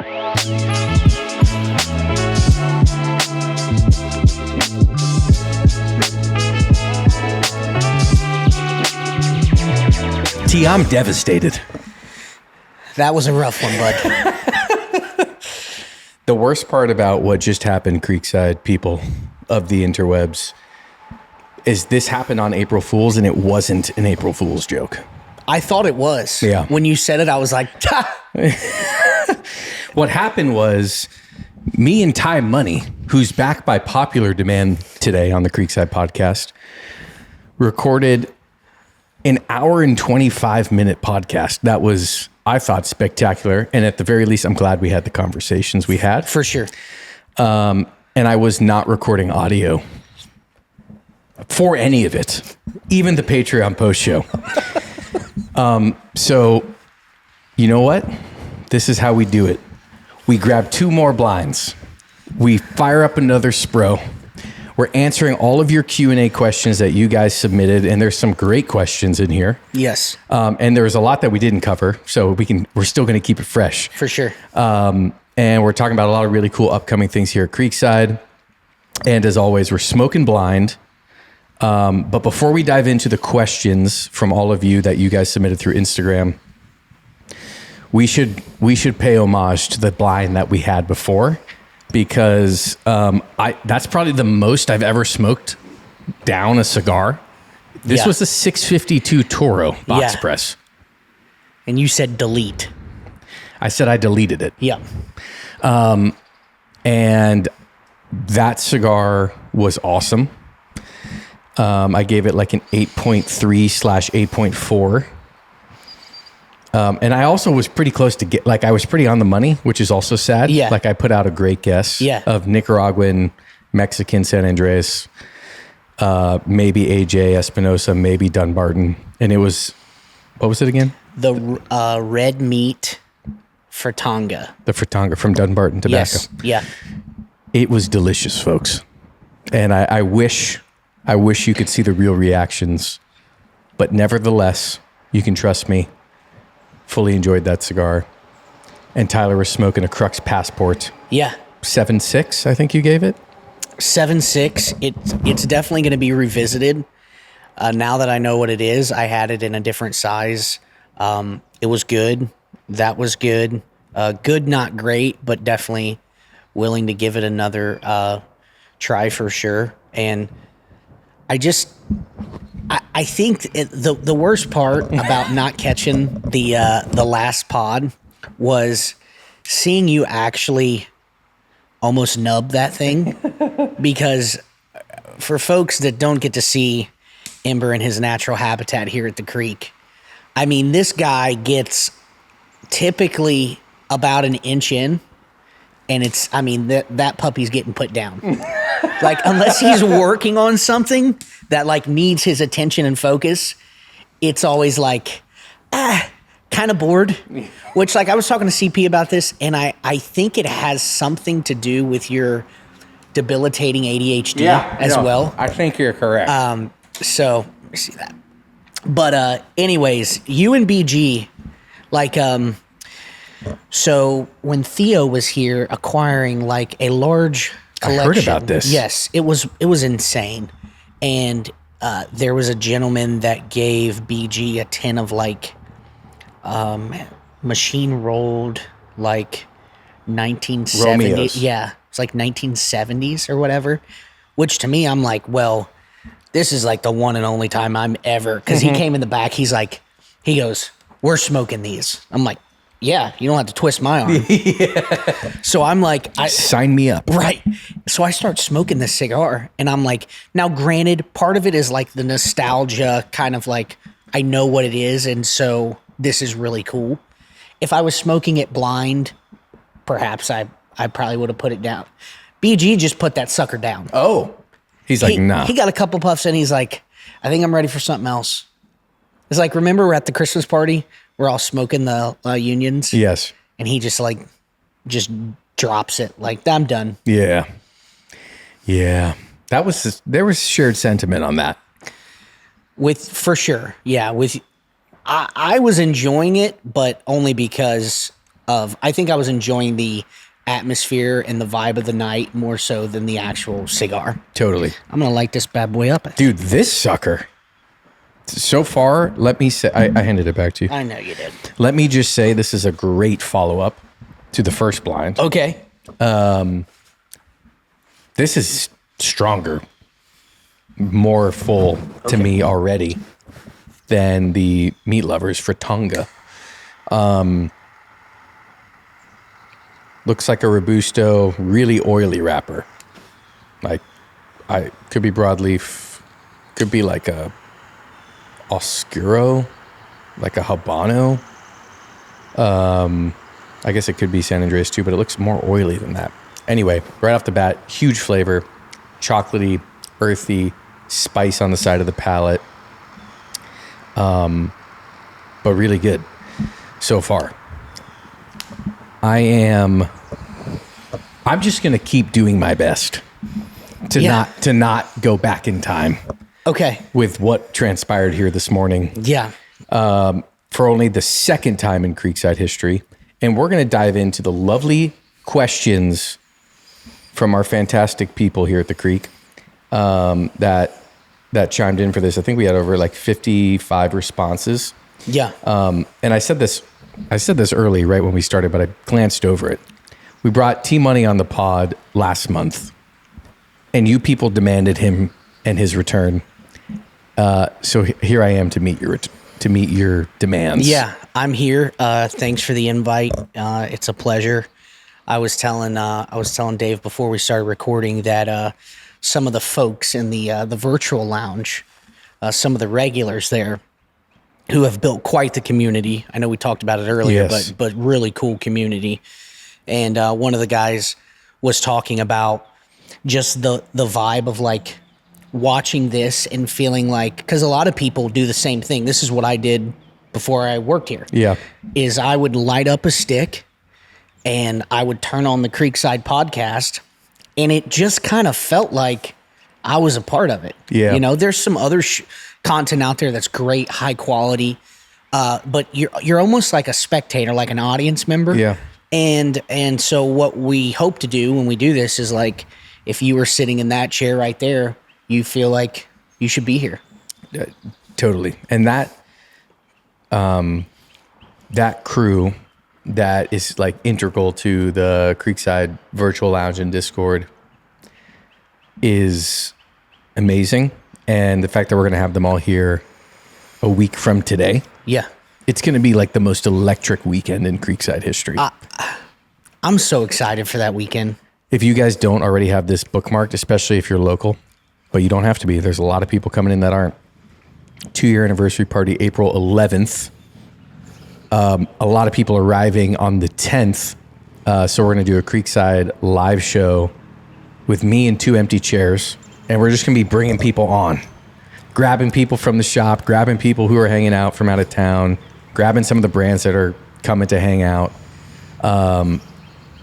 T, I'm devastated. That was a rough one, bud. The worst part about what just happened, Creekside people of the interwebs, is this happened on April Fool's, and it wasn't an April Fool's joke. I thought it was. Yeah. When you said it, I was like, What happened was me and Ty Money, who's back by popular demand today on the Creekside podcast, recorded an hour and 25-minute podcast. That was, I thought, spectacular. And at the very least, I'm glad we had the conversations we had. for sure. And I was not recording audio for any of it, even the Patreon post show. So, you know what? This is how we do it. We grab 2 more blinds. We fire up another Spro. We're answering all of your Q&A questions that you guys submitted, and there's some great questions in here. Yes, And there was a lot that we didn't cover, so we're still going to keep it fresh. for sure. And we're talking about a lot of really cool upcoming things here at Creekside. And as always, we're smoking blind. But before we dive into the questions from all of you that you guys submitted through Instagram, we should pay homage to the blind that we had before, because that's probably the most I've ever smoked down a cigar. This Yeah. was a 652 Toro box Yeah. press. And you said delete. I said I deleted it. Yeah. And that cigar was awesome. I gave it like an 8.3/8.4. And I also was pretty close to I was pretty on the money, which is also sad. Yeah. Like I put out a great guess of Nicaraguan, Mexican San Andres, maybe AJ Espinosa, maybe Dunbarton. And it was, what was it again? The red meat Fratanga. The Fratanga from Dunbarton Tobacco. Yes. Yeah. It was delicious, folks. And I wish you could see the real reactions, but nevertheless, you can trust me. Fully enjoyed that cigar. And Tyler was smoking a Crux Passport. Yeah. 7.6, I think you gave it. 7.6. It's definitely going to be revisited. Now that I know what it is, I had it in a different size. It was good. That was good. Good, not great, but definitely willing to give it another try for sure. And I think the worst part about not catching the last pod was seeing you actually almost nub that thing, because for folks that don't get to see Ember in his natural habitat here at the creek, I mean, this guy gets typically about an inch in, and that puppy's getting put down. Like, unless he's working on something that like needs his attention and focus, it's always like, kind of bored. Which, like, I was talking to CP about this, and I think it has something to do with your debilitating ADHD as well. I think you're correct. So, let me see that. But anyways, you and BG, like, so when Theo was here acquiring like a large collection. I heard about this. Yes, it was insane. And there was a gentleman that gave BG a tin of like machine rolled like 1970s. Romeos. Yeah, it's like 1970s or whatever. Which to me, I'm like, well, this is like the one and only time I'm ever, because he came in the back. He goes, we're smoking these. I'm like, yeah, you don't have to twist my arm. So I'm like, sign me up. Right. So I start smoking this cigar, and I'm like, now granted, part of it is like the nostalgia, kind of like, I know what it is, and so this is really cool. If I was smoking it blind, perhaps I probably would have put it down. BG just put that sucker down. Oh. He's like, nah. He got a couple puffs and he's like, I think I'm ready for something else. It's like, remember we're at the Christmas party? We're all smoking the Unions. Yes. And he just drops it. Like, I'm done. Yeah. Yeah. There was shared sentiment on that. For sure. Yeah. I was enjoying it, but only because I think I was enjoying the atmosphere and the vibe of the night more so than the actual cigar. Totally. I'm going to light this bad boy up. Dude, this sucker. So far, let me say, I handed it back to you. I know you did. Let me just say this is a great follow-up to the first blind. Okay. This is stronger, more full to me already than the Meat Lovers Fritanga. Looks like a Robusto, really oily wrapper. Like, I could be broadleaf, could be like a Oscuro, like a Habano. I guess it could be San Andreas too, but it looks more oily than that. Anyway, right off the bat, huge flavor, chocolatey, earthy, spice on the side of the palate. But really good so far. I'm just going to keep doing my best to not go back in time. Okay. With what transpired here this morning. Yeah. For only the second time in Creekside history. And we're going to dive into the lovely questions from our fantastic people here at the Creek that chimed in for this. I think we had over like 55 responses. Yeah. And I said this early, right when we started, but I glanced over it. We brought T-Money on the pod last month, and you people demanded him and his return. So here I am to meet your demands. Yeah, I'm here. Thanks for the invite. It's a pleasure. I was telling Dave before we started recording that some of the folks in the virtual lounge, some of the regulars there, who have built quite the community. I know we talked about it earlier, Yes. but really cool community. And one of the guys was talking about just the vibe of like watching this and feeling like, because a lot of people do the same thing. This is what I did before I worked here. Yeah. Is I would light up a stick and I would turn on the Creekside podcast, and it just kind of felt like I was a part of it. Yeah. You know, there's some other content out there that's great, high quality, but you're almost like a spectator, like an audience member. Yeah. And so what we hope to do when we do this is like, if you were sitting in that chair right there, you feel like you should be here. Totally. And that crew that is like integral to the Creekside virtual lounge and Discord is amazing. And the fact that we're going to have them all here a week from today. Yeah. It's going to be like the most electric weekend in Creekside history. I'm so excited for that weekend. If you guys don't already have this bookmarked, especially if you're local, but you don't have to be. There's a lot of people coming in that aren't. 2-year anniversary party, April 11th. A lot of people arriving on the 10th. So we're going to do a Creekside live show with me and 2 empty chairs. And we're just going to be bringing people on. Grabbing people from the shop, grabbing people who are hanging out from out of town, grabbing some of the brands that are coming to hang out. And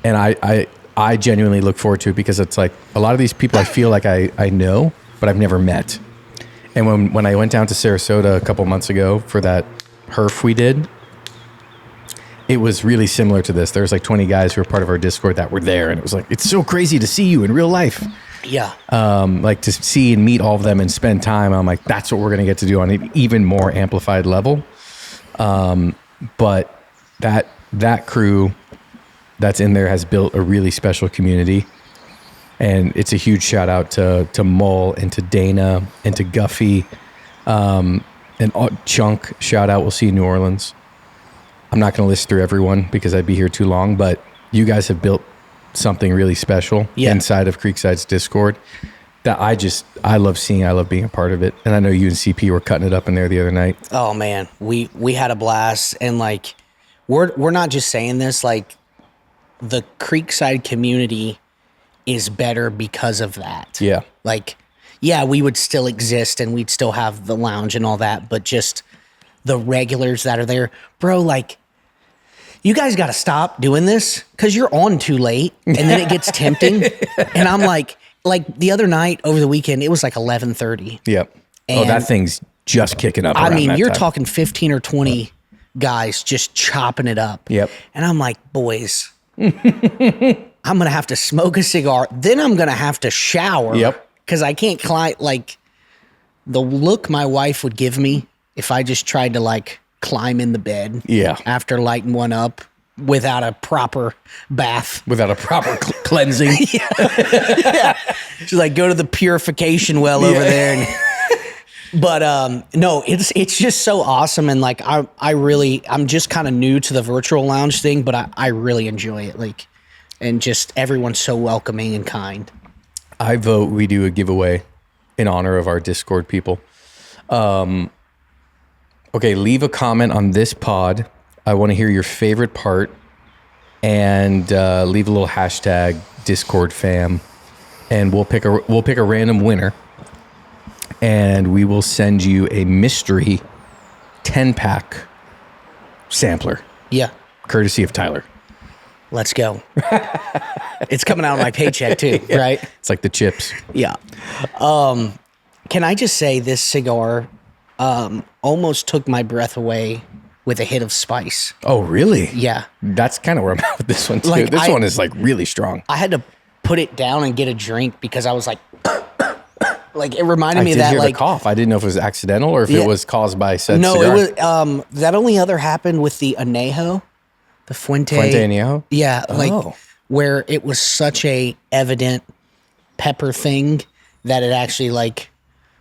I genuinely look forward to it because it's like a lot of these people I feel like I know, but I've never met. And when I went down to Sarasota a couple months ago for that herf we did, it was really similar to this. There was like 20 guys who were part of our Discord that were there. And it was like, it's so crazy to see you in real life. Yeah. Like to see and meet all of them and spend time. I'm like, that's what we're going to get to do on an even more amplified level. But that crew that's in there has built a really special community. And it's a huge shout out to Mull and to Dana and to Guffey. And Chunk, shout out. We'll see you in New Orleans. I'm not going to list through everyone because I'd be here too long, but you guys have built something really special inside of Creekside's Discord that I love seeing. I love being a part of it. And I know you and CP were cutting it up in there the other night. Oh man, we had a blast. And like, we're not just saying this, like the Creekside community is better because of that. Yeah. Like, yeah, we would still exist and we'd still have the lounge and all that, but just the regulars that are there, bro, like, you guys got to stop doing this because you're on too late and then it gets tempting. And I'm like the other night over the weekend, it was like 11:30. Yep. And that thing's just kicking up. I mean, you're time. talking 15 or 20 guys just chopping it up. Yep. And I'm like, boys, I'm going to have to smoke a cigar. Then I'm going to have to shower. Yep. Because I can't climb. Like, the look my wife would give me if I just tried to, like, climb in the bed. Yeah. After lighting one up without a proper bath. Without a proper cleansing. Yeah. She's like, go to the purification well over there. And, but no, it's just so awesome. And like, I'm just kind of new to the virtual lounge thing, but I really enjoy it. Like, and just everyone's so welcoming and kind. I vote we do a giveaway in honor of our Discord people. Okay, leave a comment on this pod. I want to hear your favorite part, and leave a little hashtag Discord fam, and we'll pick a random winner, and we will send you a mystery 10-pack sampler. Yeah. Courtesy of Tyler. Let's go. It's coming out of my paycheck too, right? It's like the chips. Yeah. Can I just say this cigar almost took my breath away with a hit of spice. Oh, really? Yeah. That's kind of where I'm at with this one too. Like, This one is like really strong. I had to put it down and get a drink because I was like, like it reminded me I of did that. hear Like, the cough. I didn't know if it was accidental or if Yeah. it was caused by said no, cigar. it was that only other happened with the Anejo, the Fuente Añejo? Yeah, like Oh. where it was such a evident pepper thing that it actually like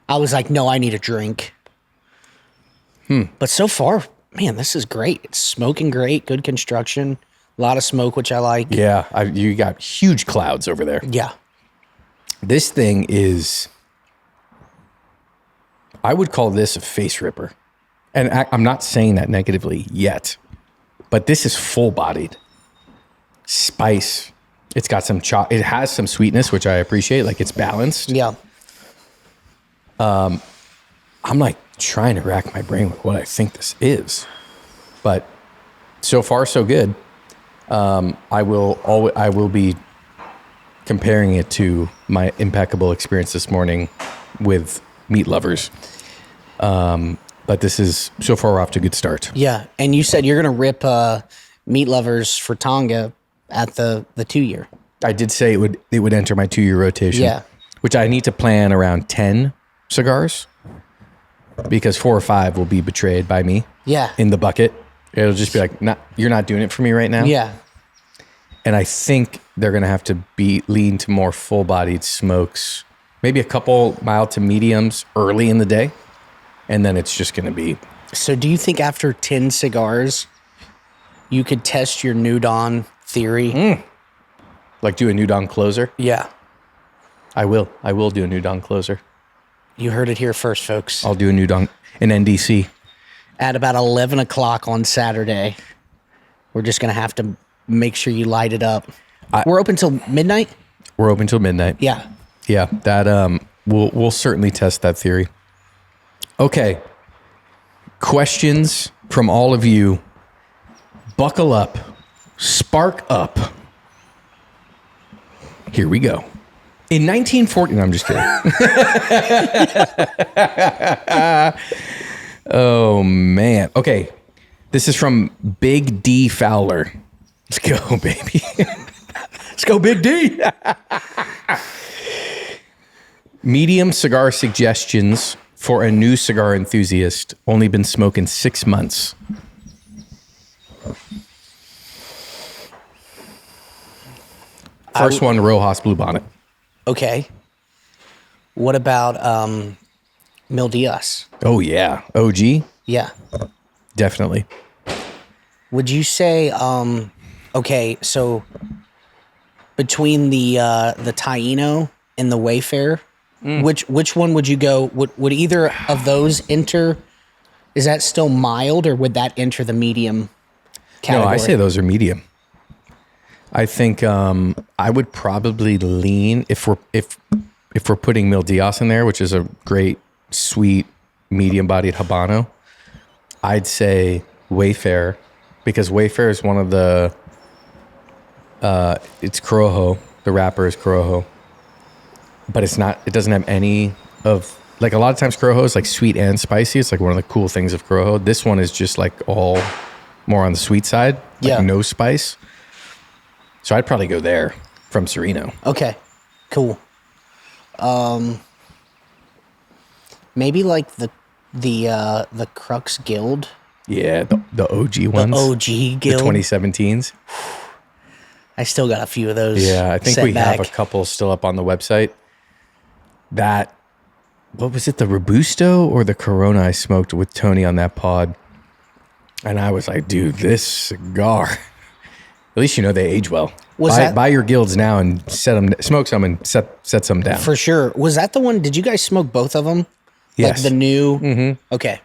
I was like, no, I need a drink. But so far, man, this is great. It's smoking great, good construction, a lot of smoke, which I like. Yeah, you got huge clouds over there. Yeah. This thing is, I would call this a face ripper. And I'm not saying that negatively yet, but this is full bodied. Spice. It's got some it has some sweetness, which I appreciate. Like it's balanced. Yeah. I'm like trying to rack my brain with what I think this is, but so far so good. I will be comparing it to my impeccable experience this morning with Meat Lovers. But this is so far we're off to a good start. Yeah. And you said you're going to rip Meat Lovers for Tonga at the 2-year. I did say it would enter my 2-year rotation. Yeah. Which I need to plan around 10 cigars because 4 or 5 will be betrayed by me. Yeah. In the bucket. It'll just be like, you're not doing it for me right now. Yeah. And I think they're going to have to lean to more full-bodied smokes, maybe a couple mild to mediums early in the day, and then it's just going to be. So do you think after 10 cigars, you could test your New Dawn theory? Like do a New Dawn closer? Yeah. I will do a New Dawn closer. You heard it here first, folks. I'll do a New Dawn, an NDC. At about 11 o'clock on Saturday, we're just going to have to make sure you light it up. We're open till midnight? We're open till midnight. Yeah. Yeah, that we'll certainly test that theory. Okay. Questions from all of you. Buckle up. Spark up. Here we go. In 1940, no, I'm just kidding. Oh man. Okay. This is from Big D Fowler. Let's go, baby. Let's go, Big D. Medium cigar suggestions for a new cigar enthusiast. Only been smoking 6 months. First one, Rojas Blue Bonnet. Okay. What about Mil Diaz? Oh yeah, OG. Yeah. Definitely. Would you say okay, so between the Taino and the Wayfarer, which one would you go? Would either of those enter? Is that still mild, or would that enter the medium category? No, I say those are medium. I think I would probably lean if we're putting Mil Diaz in there, which is a great sweet medium-bodied Habano. I'd say Wayfarer, because Wayfarer is one of the it's Corojo. The wrapper is Corojo, but it's not. It doesn't have any of like a lot of times Corojo is like sweet and spicy. It's like one of the cool things of Corojo. This one is just like all more on the sweet side, like no spice. So I'd probably go there from Sereno. Okay, cool. Maybe like the Crux Guild. Yeah, the OG ones. The OG Guild. The 2017s. I still got a few of those. Yeah, I think we have a couple still up on the website. What was it, the Robusto or the Corona I smoked with Tony on that pod? And I was like, dude, this cigar. At least you know they age well. Buy your Guilds now and smoke some and set some down. For sure. Was that the one? Did you guys smoke both of them? Yes. Like the new? Mm-hmm. Okay.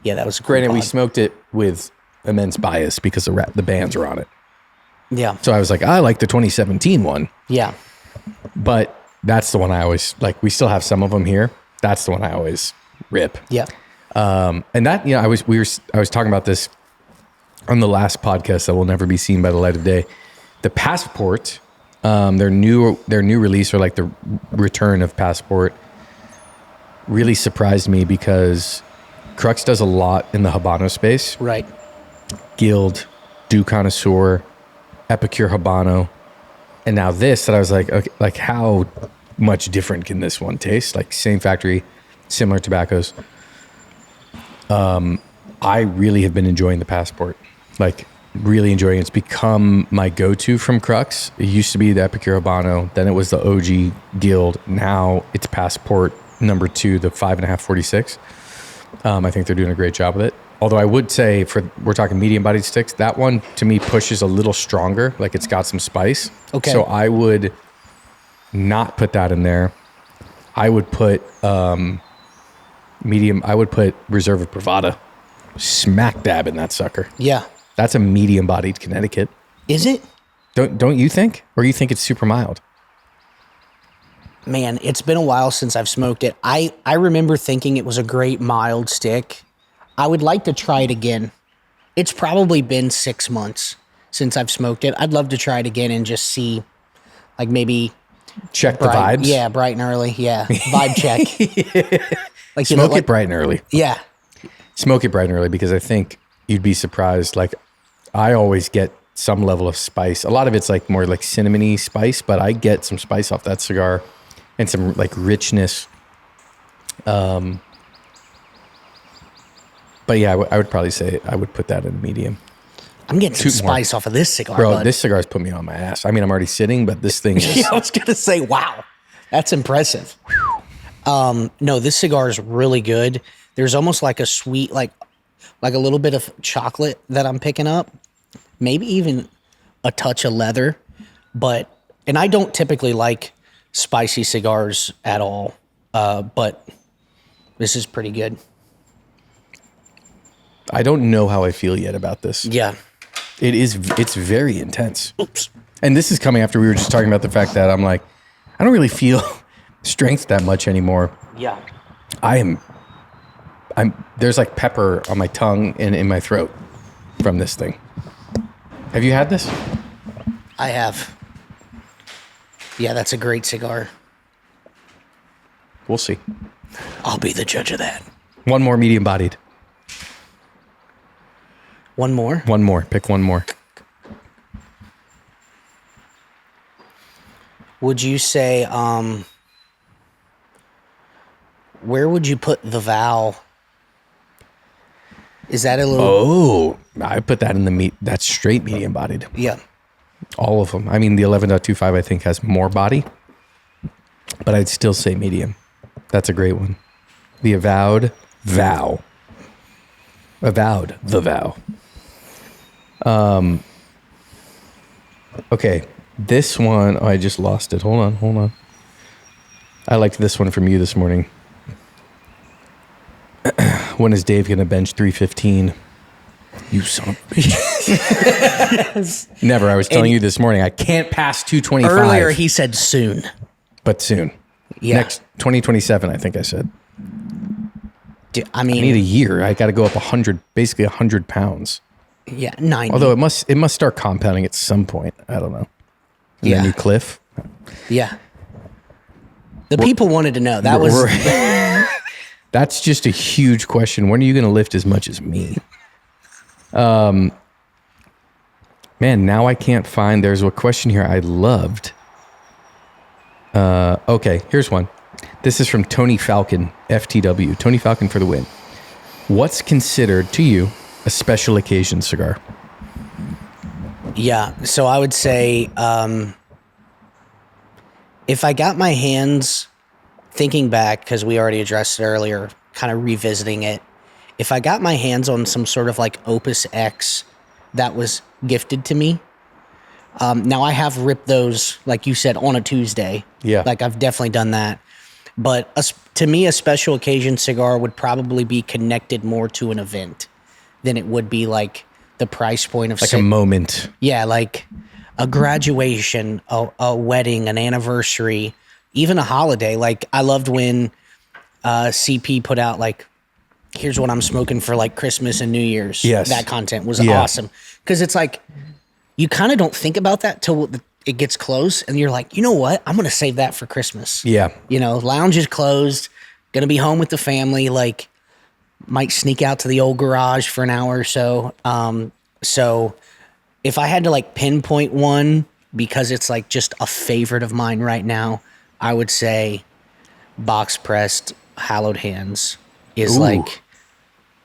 Yeah, that was a cool Granted, pod. we smoked it with immense bias because the bands are on it. Yeah. So I was like, I like the 2017 one. Yeah. But that's the one I always, like, we still have some of them here. That's the one I always rip. Yeah. And that, you know, I was talking about this on the last podcast that will never be seen by the light of day. The Passport, their new release, or like the return of Passport, really surprised me because Crux does a lot in the Habano space. Right. Guild, Du Connoisseur, Epicure Habano, and now this that I was like, okay, like how much different can this one taste? Like same factory, similar tobaccos. I really have been enjoying the Passport, like really enjoying it. It's become my go-to from Crux. It used to be the Epicure Habano, then it was the OG Guild. Now it's Passport number 2, the 5.5 46. I think they're doing a great job with it. Although I would say, we're talking medium-bodied sticks, that one to me pushes a little stronger. Like it's got some spice. Okay. So I would not put that in there. I would put medium. I would put Reserve of Bravada smack dab in that sucker. Yeah. That's a medium-bodied Connecticut. Is it? Don't you think? Or you think it's super mild? Man, it's been a while since I've smoked it. I remember thinking it was a great mild stick. I would like to try it again. It's probably been 6 months since I've smoked it. I'd love to try it again and just see, like maybe Check the vibes. Yeah, bright and early. Yeah, vibe check. Like Smoke it bright and early. Yeah, Smoke it bright and early because I think you'd be surprised. Like I always get some level of spice. A lot of it's like more like cinnamony spice, but I get some spice off that cigar and some like richness. But yeah, I would probably say I would put that in medium. I'm getting some spice off of this cigar, Bro, bud. this cigar's put me on my ass. I mean, I'm already sitting, but this thing is... Yeah, I was gonna say, wow, that's impressive. No, this cigar is really good. There's almost like a sweet, like a little bit of chocolate that I'm picking up, maybe even a touch of leather. And I don't typically like spicy cigars at all, but this is pretty good. I don't know how I feel yet about this. Yeah. It's very intense. Oops. And this is coming after we were just talking about the fact that I'm like, I don't really feel strength that much anymore. Yeah. There's like pepper on my tongue and in my throat from this thing. Have you had this? I have. Yeah, that's a great cigar. We'll see. I'll be the judge of that. One more medium bodied. One more? One more. Pick one more. Would you say, where would you put the Vow? Is that a little... Oh, I put that in the meat. That's straight medium bodied. Yeah. All of them. I mean, the 11.25 I think has more body, but I'd still say medium. That's a great one. The Avowed Vow. Avowed the Vow. Okay, this one, I just lost it. Hold on. I liked this one from you this morning. When is Dave going to bench 315? You son of a bitch. Never. I was telling you this morning, I can't pass 225. Earlier he said soon. But soon. Yeah. Next 2027, I think I said. I mean... I need a year. I got to go up 100, basically 100 pounds. Yeah, 90. Although it must start compounding at some point. I don't know. And Yeah. then new cliff. Yeah. The people wanted to know. That was that's just a huge question. When are you going to lift as much as me? Man, now I can't find. There's a question here I loved. Okay, here's one. This is from Tony Falcon, FTW. Tony Falcon for the win. What's considered to you a special occasion cigar? Yeah, so I would say if I got my hands, thinking back, because we already addressed it earlier, kind of revisiting it, if I got my hands on some sort of like Opus X that was gifted to me, now I have ripped those, like you said, on a Tuesday. Yeah. Like I've definitely done that. But to me, a special occasion cigar would probably be connected more to an event than it would be like the price point of like a moment. Yeah, like a graduation, a wedding, an anniversary, even a holiday. Like I loved when CP put out like, here's what I'm smoking for like Christmas and New Year's. Yes. That content was awesome. Because it's like, you kind of don't think about that till it gets close and you're like, you know what? I'm going to save that for Christmas. Yeah. You know, lounge is closed, going to be home with the family, like might sneak out to the old garage for an hour or so. So if I had to like pinpoint one, because it's like just a favorite of mine right now, I would say box pressed hallowed hands is like,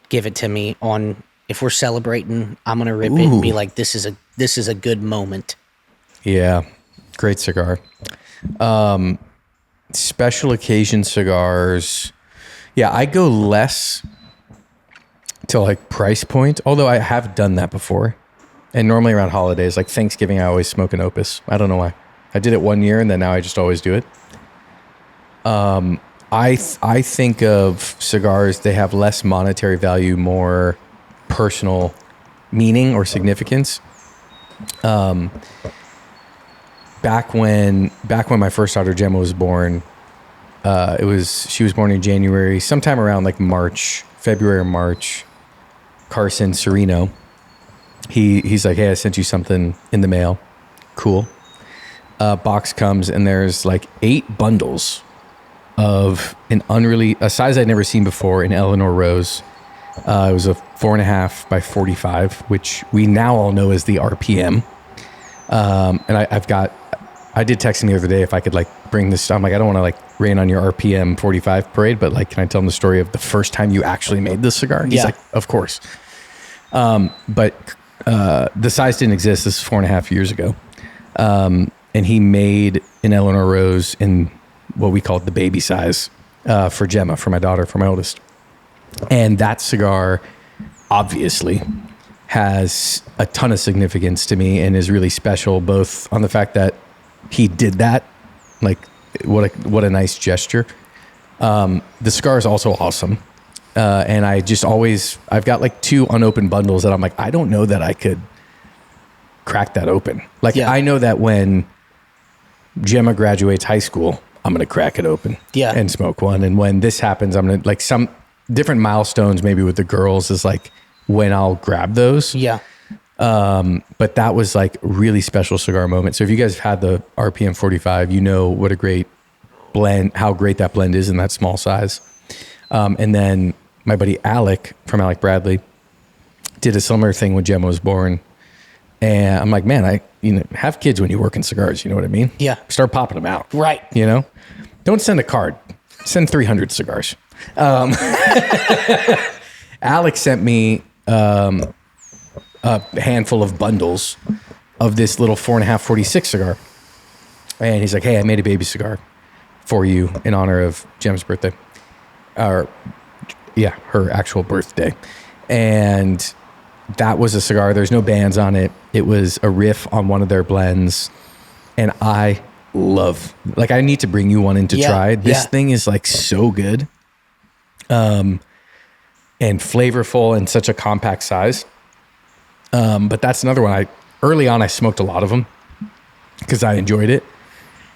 give it to me on, if we're celebrating, I'm going to rip it and be like, this is a good moment. Yeah. Great cigar. Special occasion cigars. Yeah, I go less to like price point, although I have done that before. And normally around holidays, like Thanksgiving, I always smoke an Opus. I don't know why. I did it one year and then now I just always do it. I think of cigars, they have less monetary value, more personal meaning or significance. Back when my first daughter Gemma was born, she was born in January, sometime around like February or March. Carson Sereno, he's like, hey, I sent you something in the mail. Cool. Box comes and there's like 8 bundles of a size I'd never seen before in Eleanor Rose. It was a 4.5 by 45, which we now all know as the RPM. And I did text him the other day if I could like bring this. I'm like, I don't want to like rain on your RPM 45 parade, but like, can I tell him the story of the first time you actually made this cigar? He's like, of course. But the size didn't exist. This is 4.5 years ago. And he made an Eleanor Rose in what we called the baby size for Gemma, for my daughter, for my oldest. And that cigar obviously has a ton of significance to me and is really special, both on the fact that he did that, like what a nice gesture. The cigar is also awesome. And I've got like 2 unopened bundles that I'm like, I don't know that I could crack that open. Like, I know that when Gemma graduates high school, I'm going to crack it open and smoke one. And when this happens, I'm going to like some different milestones, maybe with the girls is like when I'll grab those. Yeah. But that was like really special cigar moment. So if you guys have had the RPM 45, you know what a great blend, how great that blend is in that small size. And then my buddy Alec from Alec Bradley did a similar thing when Gemma was born. And I'm like, man, have kids when you work in cigars. You know what I mean? Yeah. Start popping them out. Right. You know, don't send a card, send 300 cigars. Alex sent me a handful of bundles of this little 4.5 46 cigar. And he's like, hey, I made a baby cigar for you in honor of Gemma's birthday. Her actual birthday. And that was a cigar. There's no bands on it. It was a riff on one of their blends. And I need to bring you one in to try. This thing is like so good. And flavorful and such a compact size. But that's another one. Early on, I smoked a lot of them because I enjoyed it.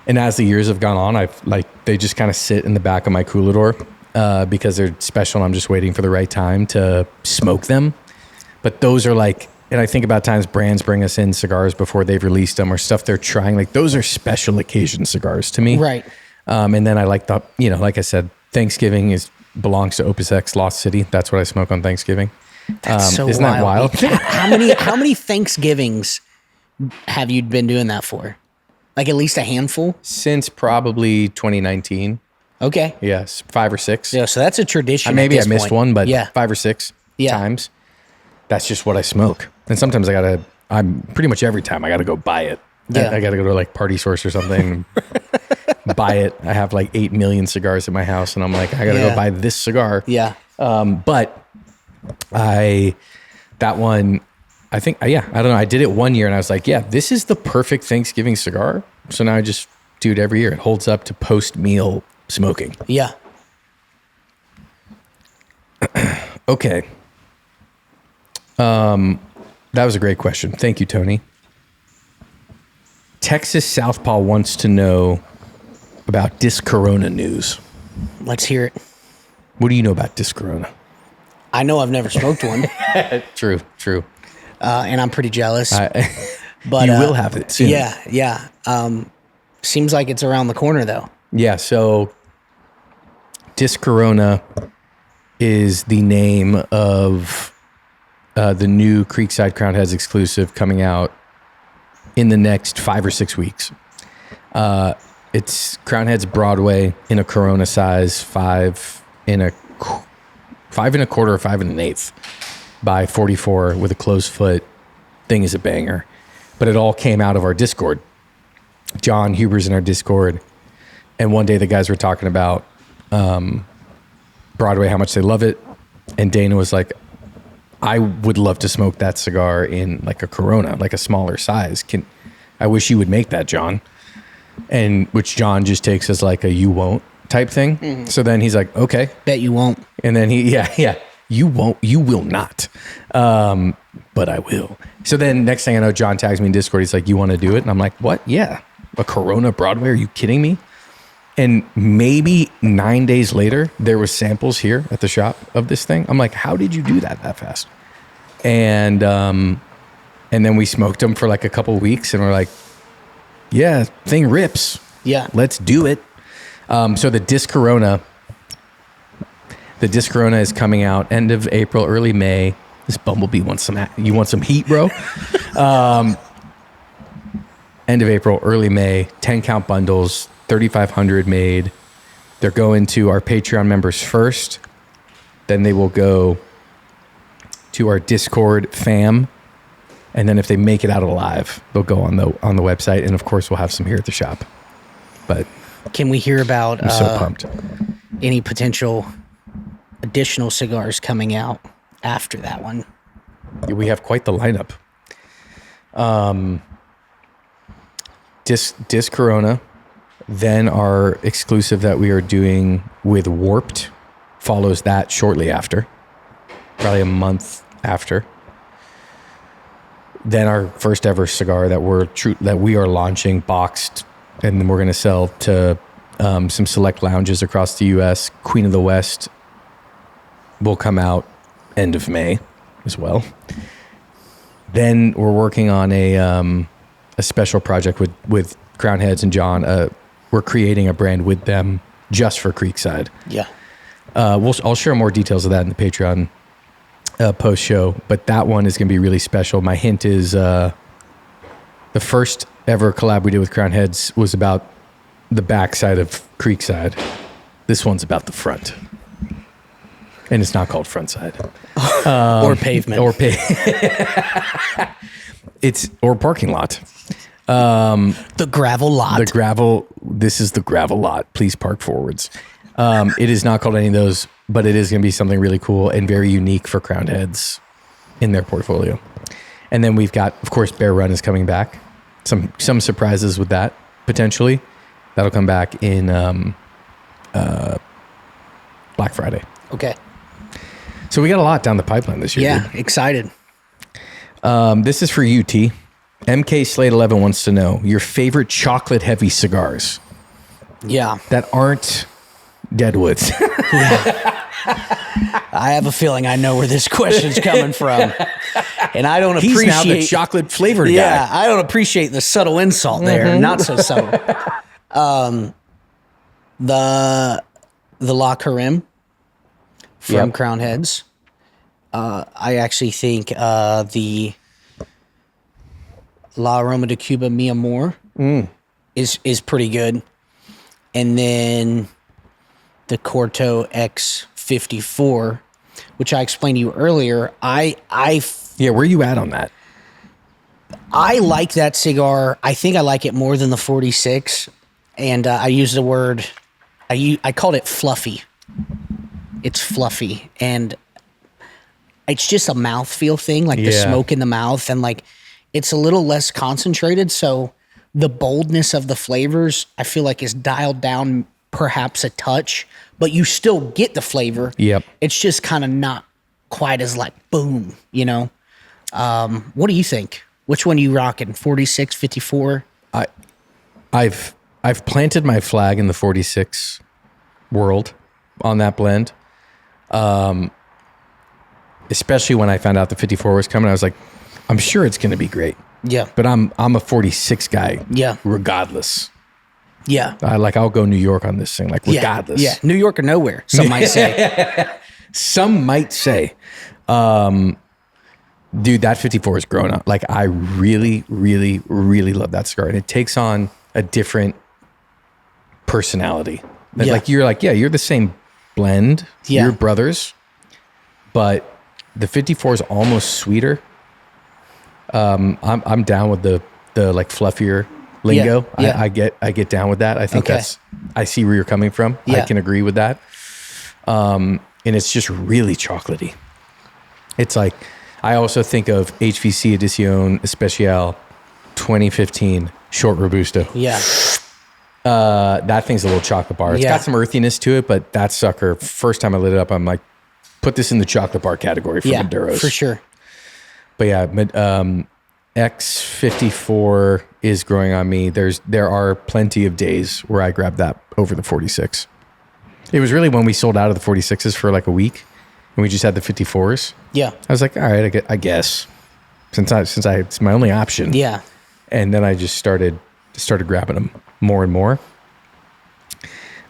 And as the years have gone on, they just kind of sit in the back of my coolador because they're special and I'm just waiting for the right time to smoke them. But those are like, and I think about times brands bring us in cigars before they've released them or stuff they're trying. Like those are special occasion cigars to me. Right. And then I like like I said, Thanksgiving belongs to Opus X Lost City. That's what I smoke on Thanksgiving. That's so isn't that wild? How many Thanksgivings have you been doing that for? Like at least a handful? Since probably 2019. Okay. Yes, 5 or 6. Yeah, so that's a tradition. Maybe I missed one, but yeah. 5 or 6 times. That's just what I smoke. And sometimes I'm pretty much every time I got to go buy it. Yeah. I got to go to like Party Source or something, buy it. I have like 8 million cigars in my house, and I'm like, I got to go buy this cigar. Yeah. But that one, I think, I don't know. I did it one year and I was like, this is the perfect Thanksgiving cigar. So now I just do it every year. It holds up to post-meal smoking. Yeah. Okay. That was a great question. Thank you, Tony. Texas Southpaw wants to know about Dis Corona news. Let's hear it. What do you know about Dis Corona? I know I've never smoked one. True. And I'm pretty jealous. But you will have it soon. Yeah. Seems like it's around the corner, though. Yeah, so Dis Corona is the name of the new Creekside Crown Heads exclusive coming out in the next 5 or 6 weeks. It's Crown Heads Broadway in a Corona size, 5 and a quarter, 5 and an eighth by 44 with a closed foot. Thing is a banger. But it all came out of our Discord. John Huber's in our Discord. And one day the guys were talking about Broadway, how much they love it. And Dana was like, I would love to smoke that cigar in like a Corona, like a smaller size. I wish you would make that, John. And which John just takes as like a you won't type thing. Mm-hmm. So then he's like, okay. Bet you won't. And then you won't, you will not. But I will. So then next thing I know, John tags me in Discord. He's like, you want to do it? And I'm like, what? Yeah. A Corona Broadway? Are you kidding me? And maybe 9 days later, there was samples here at the shop of this thing. I'm like, how did you do that fast? And then we smoked them for like a couple weeks and we're like, yeah, thing rips. Yeah. Let's do it. So the Dis Corona is coming out end of April, early May. This bumblebee wants you want some heat, bro? End of April, early May, 10 count bundles, 3,500 made. They're going to our Patreon members first. Then they will go to our Discord fam. And then if they make it out alive, they'll go on the website. And of course, we'll have some here at the shop. But can we hear about I'm so pumped. Any potential additional cigars coming out after that one? We have quite the lineup. Dis Corona, then our exclusive that we are doing with Warped follows that shortly after, probably a month after. Then our first ever cigar that we are launching boxed, and then we're going to sell to some select lounges across the U.S. Queen of the West will come out end of May as well. Then we're working on a special project with Crown Heads and John. We're creating a brand with them just for Creekside. Yeah. I'll share more details of that in the Patreon post show, but that one is going to be really special. My hint is the first ever collab we did with Crown Heads was about the backside of Creekside. This one's about the front. And it's not called Frontside. Or pavement. Or or parking lot. The gravel lot. This is the gravel lot. Please park forwards. It is not called any of those, but it is going to be something really cool and very unique for Crown Heads in their portfolio. And then we've got, of course, Bear Run is coming back. Some surprises with that, potentially. That'll come back in Black Friday. Okay. So we got a lot down the pipeline this year. Yeah, excited. This is for you, T. MK Slate 11 wants to know your favorite chocolate heavy cigars. Yeah. That aren't Deadwoods. I have a feeling I know where this question's coming from. And I don't appreciate... He's now the chocolate flavored guy. Yeah, I don't appreciate the subtle insult there. Not so subtle. The La Carême from Yep. Crown Heads. I actually think the La Aroma de Cuba Mi Amor is pretty good. And then the Corto X54, which I explained to you earlier. Yeah, where are you at on that? I like that cigar. I think I like it more than the 46. And I use the word, I called it fluffy. It's fluffy. And it's just a mouthfeel thing, like the Yeah. smoke in the mouth. And like, it's a little less concentrated. So the boldness of the flavors, I feel like is dialed down perhaps a touch, but you still get the flavor. Yep. It's just kind of not quite as like boom, you know? What do you think? Which one you rocking? 46, 54? I've planted my flag in the 46 world on that blend. Especially when I found out the 54 was coming, I was like, I'm sure it's going to be great. Yeah. But I'm a 46 guy. Yeah. Regardless. Yeah. I'll go New York on this thing, like regardless. Yeah. New York or nowhere, some might say. Some might say. Dude, that 54 is grown up. Like, I really, really, really love that cigar. And it takes on a different personality. Yeah. Like, you're the same blend. Yeah. You're brothers. But the 54 is almost sweeter. I'm down with the like fluffier lingo. Yeah. I get down with that. I think Okay. I see where you're coming from. Yeah. I can agree with that. And it's just really chocolatey. It's like, I also think of HVC Edición Especial 2015 Short Robusto. Yeah. That thing's a little chocolate bar. It's Yeah. got some earthiness to it, but that sucker, first time I lit it up, I'm like, put this in the chocolate bar category for Maduros. For sure. But yeah, X54 is growing on me. There are plenty of days where I grab that over the 46. It was really when we sold out of the 46s for like a week, and we just had the 54s. Yeah. I was like, all right, I guess, since it's my only option. Yeah. And then I just started grabbing them more and more.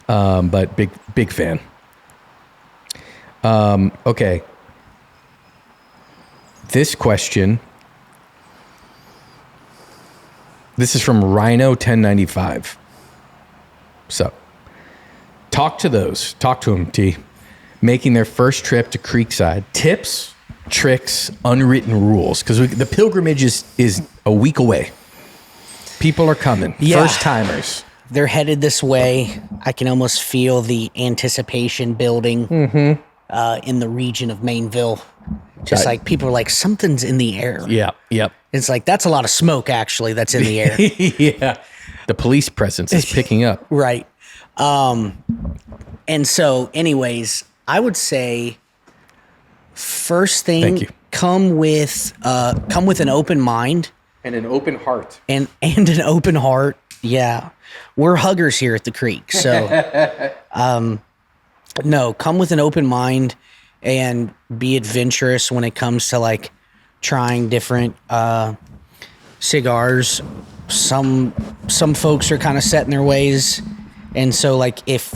But big fan. Okay. This question. This is from Rhino 1095. So, talk to them, T. Making their first trip to Creekside. Tips, tricks, unwritten rules. Because the pilgrimage is a week away. People are coming. Yeah. First timers. They're headed this way. I can almost feel the anticipation building in the region of Mainville. Just like people are like, something's in the air. Yeah. Yep. It's like, that's a lot of smoke, actually, that's in the air. Yeah. The police presence is picking up. Right. And so, anyways, I would say first thing, Thank you. come with an open mind And an open heart. and an open heart. Yeah. We're huggers here at the Creek. So, no, come with an open mind and be adventurous when it comes to like trying different cigars. Some folks are kind of set in their ways, and so like if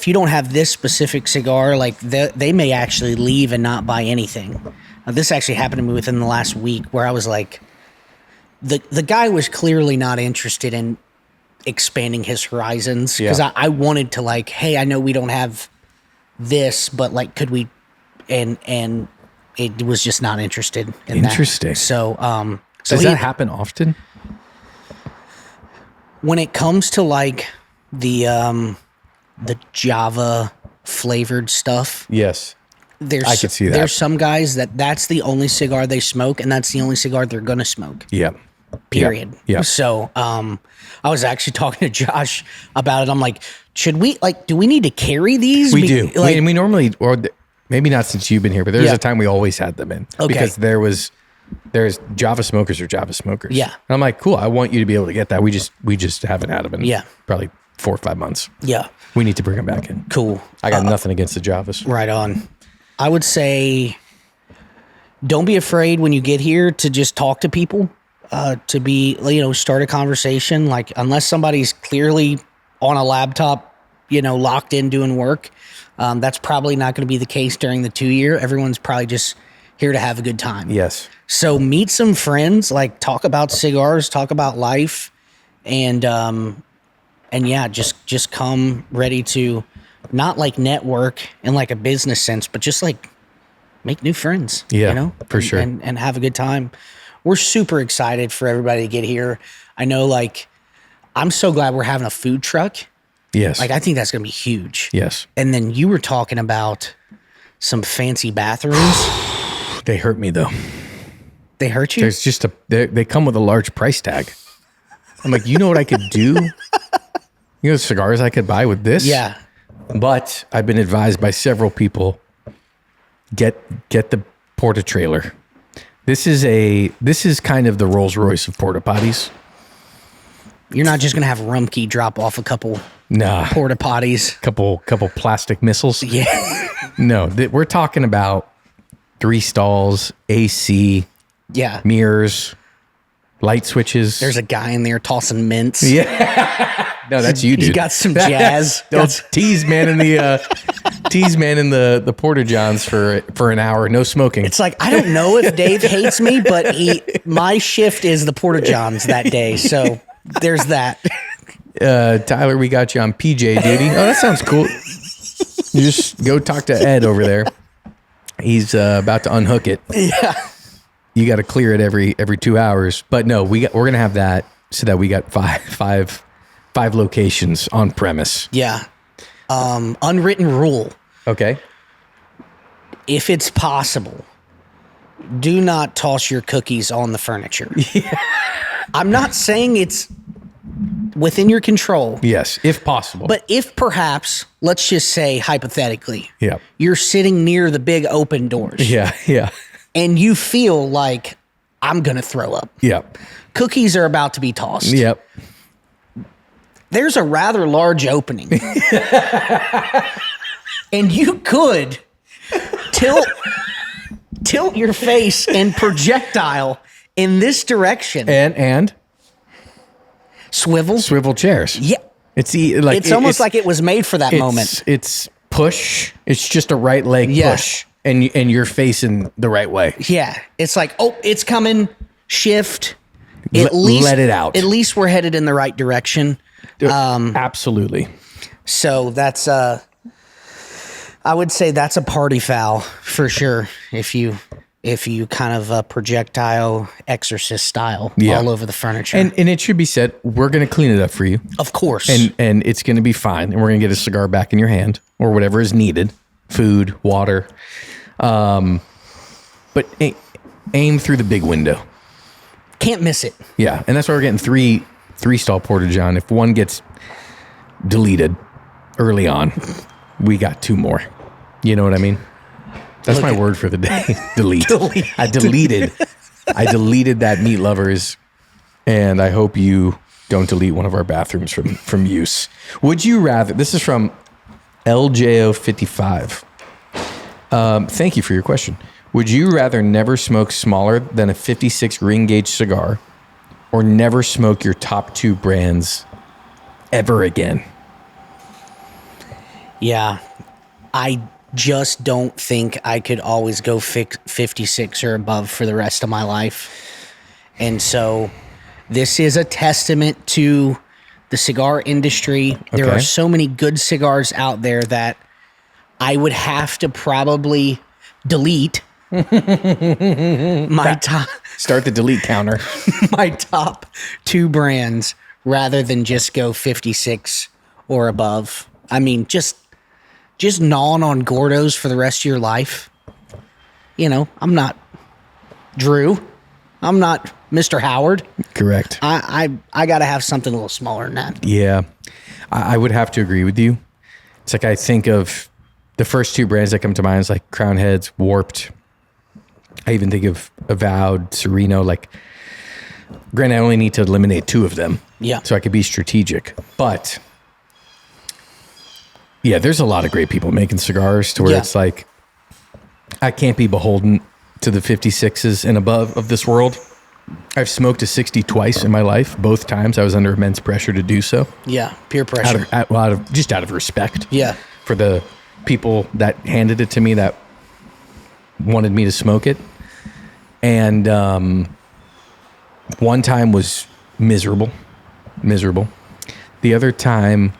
you don't have this specific cigar, like they may actually leave and not buy anything. Now, this actually happened to me within the last week, where I was like, the guy was clearly not interested in expanding his horizons, because Yeah. I wanted to like, hey, I know we don't have this, but like, could we? And it was just not interested in Interesting. that. So, Does that happen often? when it comes to like the Java flavored stuff, Yes. I could see that. There's some guys that's the only cigar they smoke, and that's the only cigar they're gonna smoke. Yeah. Period. Yeah. So, I was actually talking to Josh about it. I'm like, should we do we need to carry these? We do. Like, we normally, or maybe not since you've been here, but there was Yeah. a time we always had them in. Okay. Because there's Java smokers or Java smokers. Yeah. And I'm like, cool, I want you to be able to get that. We just haven't had them in Yeah. probably 4 or 5 months. yeah, We need to bring them back in. cool. I got nothing against the Javas. Right on. I would say, don't be afraid when you get here to just talk to people. to be, start a conversation. Like, unless somebody's clearly on a laptop, locked in doing work, that's probably not going to be the case during the 2-year. Everyone's probably just here to have a good time. Yes. So meet some friends, like talk about cigars, talk about life, and yeah, just come ready to not like network in like a business sense, but just like make new friends. Yeah, for sure. And have a good time. We're super excited for everybody to get here. I know, like, I'm so glad we're having a food truck. Yes. Like, I think that's going to be huge. Yes. And then you were talking about some fancy bathrooms. They hurt me, though. They hurt you? There's just they come with a large price tag. I'm like, you know what I could do? You know, cigars I could buy with this? Yeah. But I've been advised by several people, get the porta trailer. This is kind of the Rolls Royce of porta potties. You're not just going to have Rumpke drop off a couple porta potties. Couple plastic missiles. Yeah. No, we're talking about 3 stalls, AC, Yeah. mirrors, light switches. There's a guy in there tossing mints. Yeah. No, that's you, dude. You got some jazz. Tease man in the porta johns for an hour, no smoking. It's like, I don't know if Dave hates me, but my shift is the porta johns that day. So there's that. Tyler, we got you on PJ duty. Oh, that sounds cool. You just go talk to Ed over there. He's about to unhook it. Yeah. You got to clear it every 2 hours. But no, we're gonna have that so that we got five locations on premise. Yeah. Unwritten rule. Okay. If it's possible, do not toss your cookies on the furniture. Yeah. I'm not saying it's within your control. Yes, if possible. But if perhaps, let's just say hypothetically, yeah, you're sitting near the big open doors. Yeah. And you feel like, I'm going to throw up. Yep. Cookies are about to be tossed. Yep. There's a rather large opening. And you could tilt your face and projectile in this direction. And swivel chairs. Yeah. It's almost like it was made for that moment. It's push. It's just a right leg push. And you're facing the right way. Yeah. It's like, oh, it's coming. Shift. Let it out. At least we're headed in the right direction. Absolutely. So that's I would say that's a party foul for sure. If you kind of projectile exorcist style all over the furniture. And it should be said, we're going to clean it up for you. Of course. And it's going to be fine. And we're going to get a cigar back in your hand or whatever is needed. Food, water. But aim through the big window. Can't miss it. Yeah. And that's why we're getting three stall porta john. If one gets deleted early on, we got 2 more. You know what I mean? That's my word for the day. Delete. I deleted that Meat Lovers, and I hope you don't delete one of our bathrooms from use. Would you rather? This is from LJO55. Thank you for your question. Would you rather never smoke smaller than a 56 ring gauge cigar, or never smoke your top 2 brands ever again? Yeah, I just don't think I could always go 56 or above for the rest of my life. And so this is a testament to the cigar industry. There are so many good cigars out there that I would have to probably delete my top. Start the delete counter. My top 2 brands rather than just go 56 or above. I mean, just gnawing on Gordos for the rest of your life. You know, I'm not Drew. I'm not Mr. Howard. Correct. I got to have something a little smaller than that. Yeah. I would have to agree with you. It's like I think of the first 2 brands that come to mind is like Crown Heads, Warped. I even think of Avowed, Sereno. Like, granted, I only need to eliminate 2 of them. Yeah. So I could be strategic. But yeah, there's a lot of great people making cigars to where it's like, I can't be beholden to the 56s and above of this world. I've smoked a 60 twice in my life. Both times I was under immense pressure to do so. Yeah, peer pressure. Just out of respect. Yeah. For the people that handed it to me that wanted me to smoke it. And one time was miserable. The other time,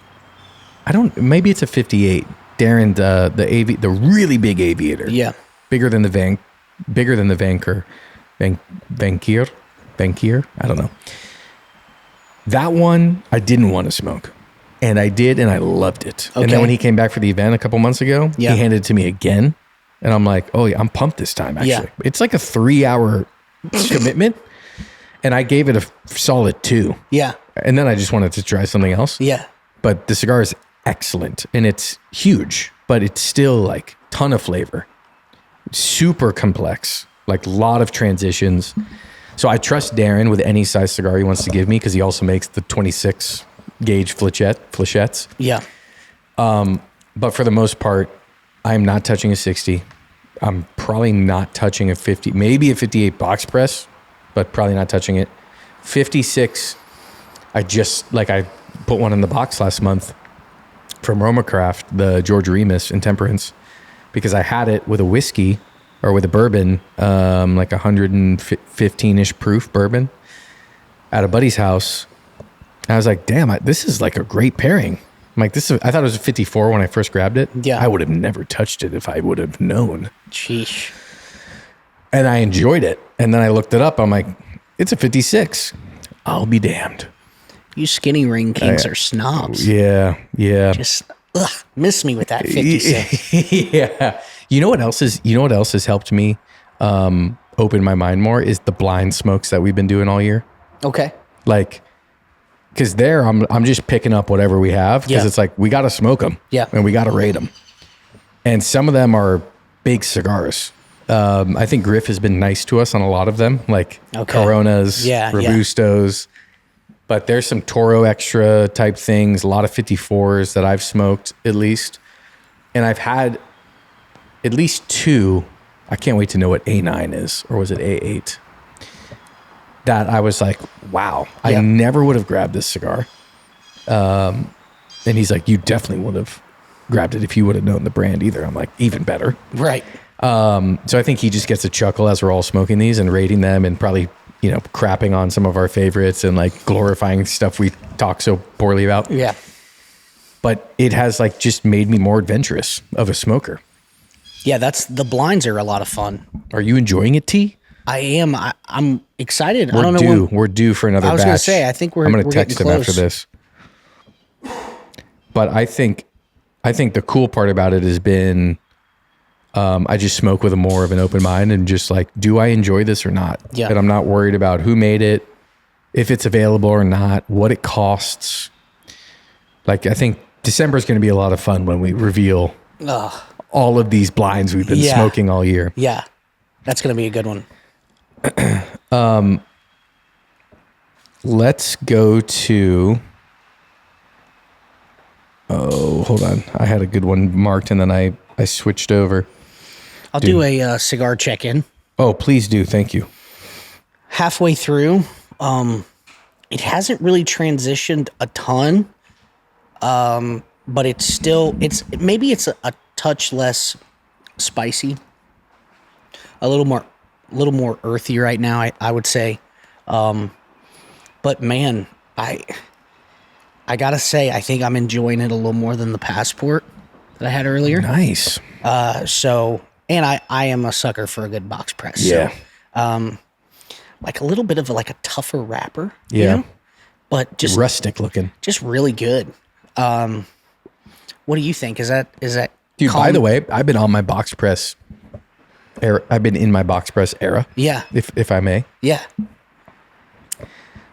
maybe it's a 58. Darren, the really big aviator. Yeah. Bigger than the Vanquier. I don't know. That one I didn't want to smoke. And I did, and I loved it. Okay. And then when he came back for the event a couple months ago, he handed it to me again. And I'm like, oh yeah, I'm pumped this time, actually. Yeah. It's like a 3-hour commitment. And I gave it a solid 2. Yeah. And then I just wanted to try something else. Yeah. But the cigar is excellent. And it's huge, but it's still like ton of flavor. Super complex. Like a lot of transitions. So I trust Darren with any size cigar he wants to give me because he also makes the 26 gauge flechettes. Yeah. But for the most part, I'm not touching a 60. I'm probably not touching a 50, maybe a 58 box press, but probably not touching it. 56, I put one in the box last month from Romacraft, the George Remus Intemperance, because I had it with a whiskey or with a bourbon, like 115-ish proof bourbon at a buddy's house. And I was like, damn, this is like a great pairing. I'm like, I thought it was a 54 when I first grabbed it. Yeah. I would have never touched it if I would have known. Sheesh. And I enjoyed it. And then I looked it up. I'm like, it's a 56. I'll be damned. You skinny ring kings are snobs. Yeah. Just miss me with that 56. Yeah. You know what else has helped me open my mind more is the blind smokes that we've been doing all year. Okay. Like, because I'm just picking up whatever we have because it's like we got to smoke them. Yeah. And we got to rate them. And some of them are big cigars. I think Griff has been nice to us on a lot of them, like Coronas, Robustos. But there's some Toro Extra type things, a lot of 54s that I've smoked at least. And I've had at least 2. I can't wait to know what A9 is, or was it A8? That I was like, wow, I never would have grabbed this cigar. And he's like, you definitely would have grabbed it if you would have known the brand either. I'm like, even better. Right. So I think he just gets a chuckle as we're all smoking these and rating them and probably, crapping on some of our favorites and like glorifying stuff we talk so poorly about. Yeah. But it has like just made me more adventurous of a smoker. Yeah, the blinds are a lot of fun. Are you enjoying it, T? I am. I'm excited. We're I don't know. We're due for another batch. I was going to say, I think I'm going to text him after this. But I think the cool part about it has been I just smoke with more of an open mind and just like, do I enjoy this or not? Yeah. And I'm not worried about who made it, if it's available or not, what it costs. Like, I think December is going to be a lot of fun when we reveal all of these blinds we've been smoking all year. Yeah. That's going to be a good one. Let's go to... Oh, hold on. I had a good one marked and then I switched over. I'll do a cigar check-in. Oh, please do. Thank you. Halfway through, it hasn't really transitioned a ton, but it's still, maybe it's a touch less spicy, a little more earthy right now, I would say. But man, I gotta say, I think I'm enjoying it a little more than the Passport that I had earlier. Nice. And I am a sucker for a good box press. Yeah. So, like a little bit of a tougher wrapper. Yeah. But just rustic looking. Just really good. What do you think? Is that Dude, by the way, I've been on my box press era. I've been in my box press era. Yeah. If I may. Yeah.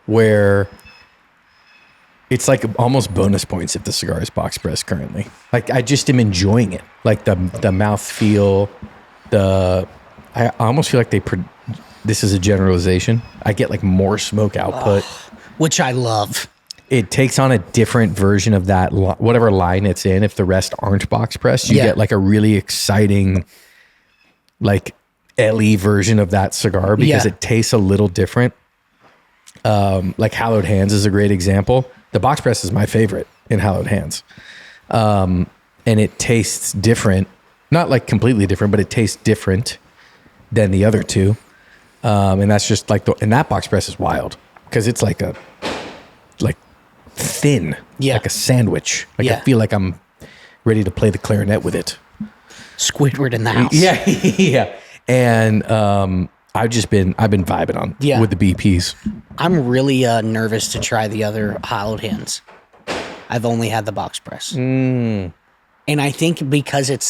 Where it's like almost bonus points if the cigar is box pressed currently. Like I just am enjoying it. Like the mouth feel, I almost feel like this is a generalization. I get like more smoke output. Which I love. It takes on a different version of that, whatever line it's in. If the rest aren't box pressed, you get like a really exciting, like LE version of that cigar because it tastes a little different. Like Hallowed Hands is a great example. The box press is my favorite in Hallowed Hands. And it tastes different, not like completely different, but it tastes different than the other two. And that's just like and that box press is wild because it's like thin, like a sandwich. Like I feel like I'm ready to play the clarinet with it. Squidward in the house. Yeah, yeah. And I've been vibing on with the BPs. I'm really nervous to try the other Hallowed Hands. I've only had the box press. And I think because it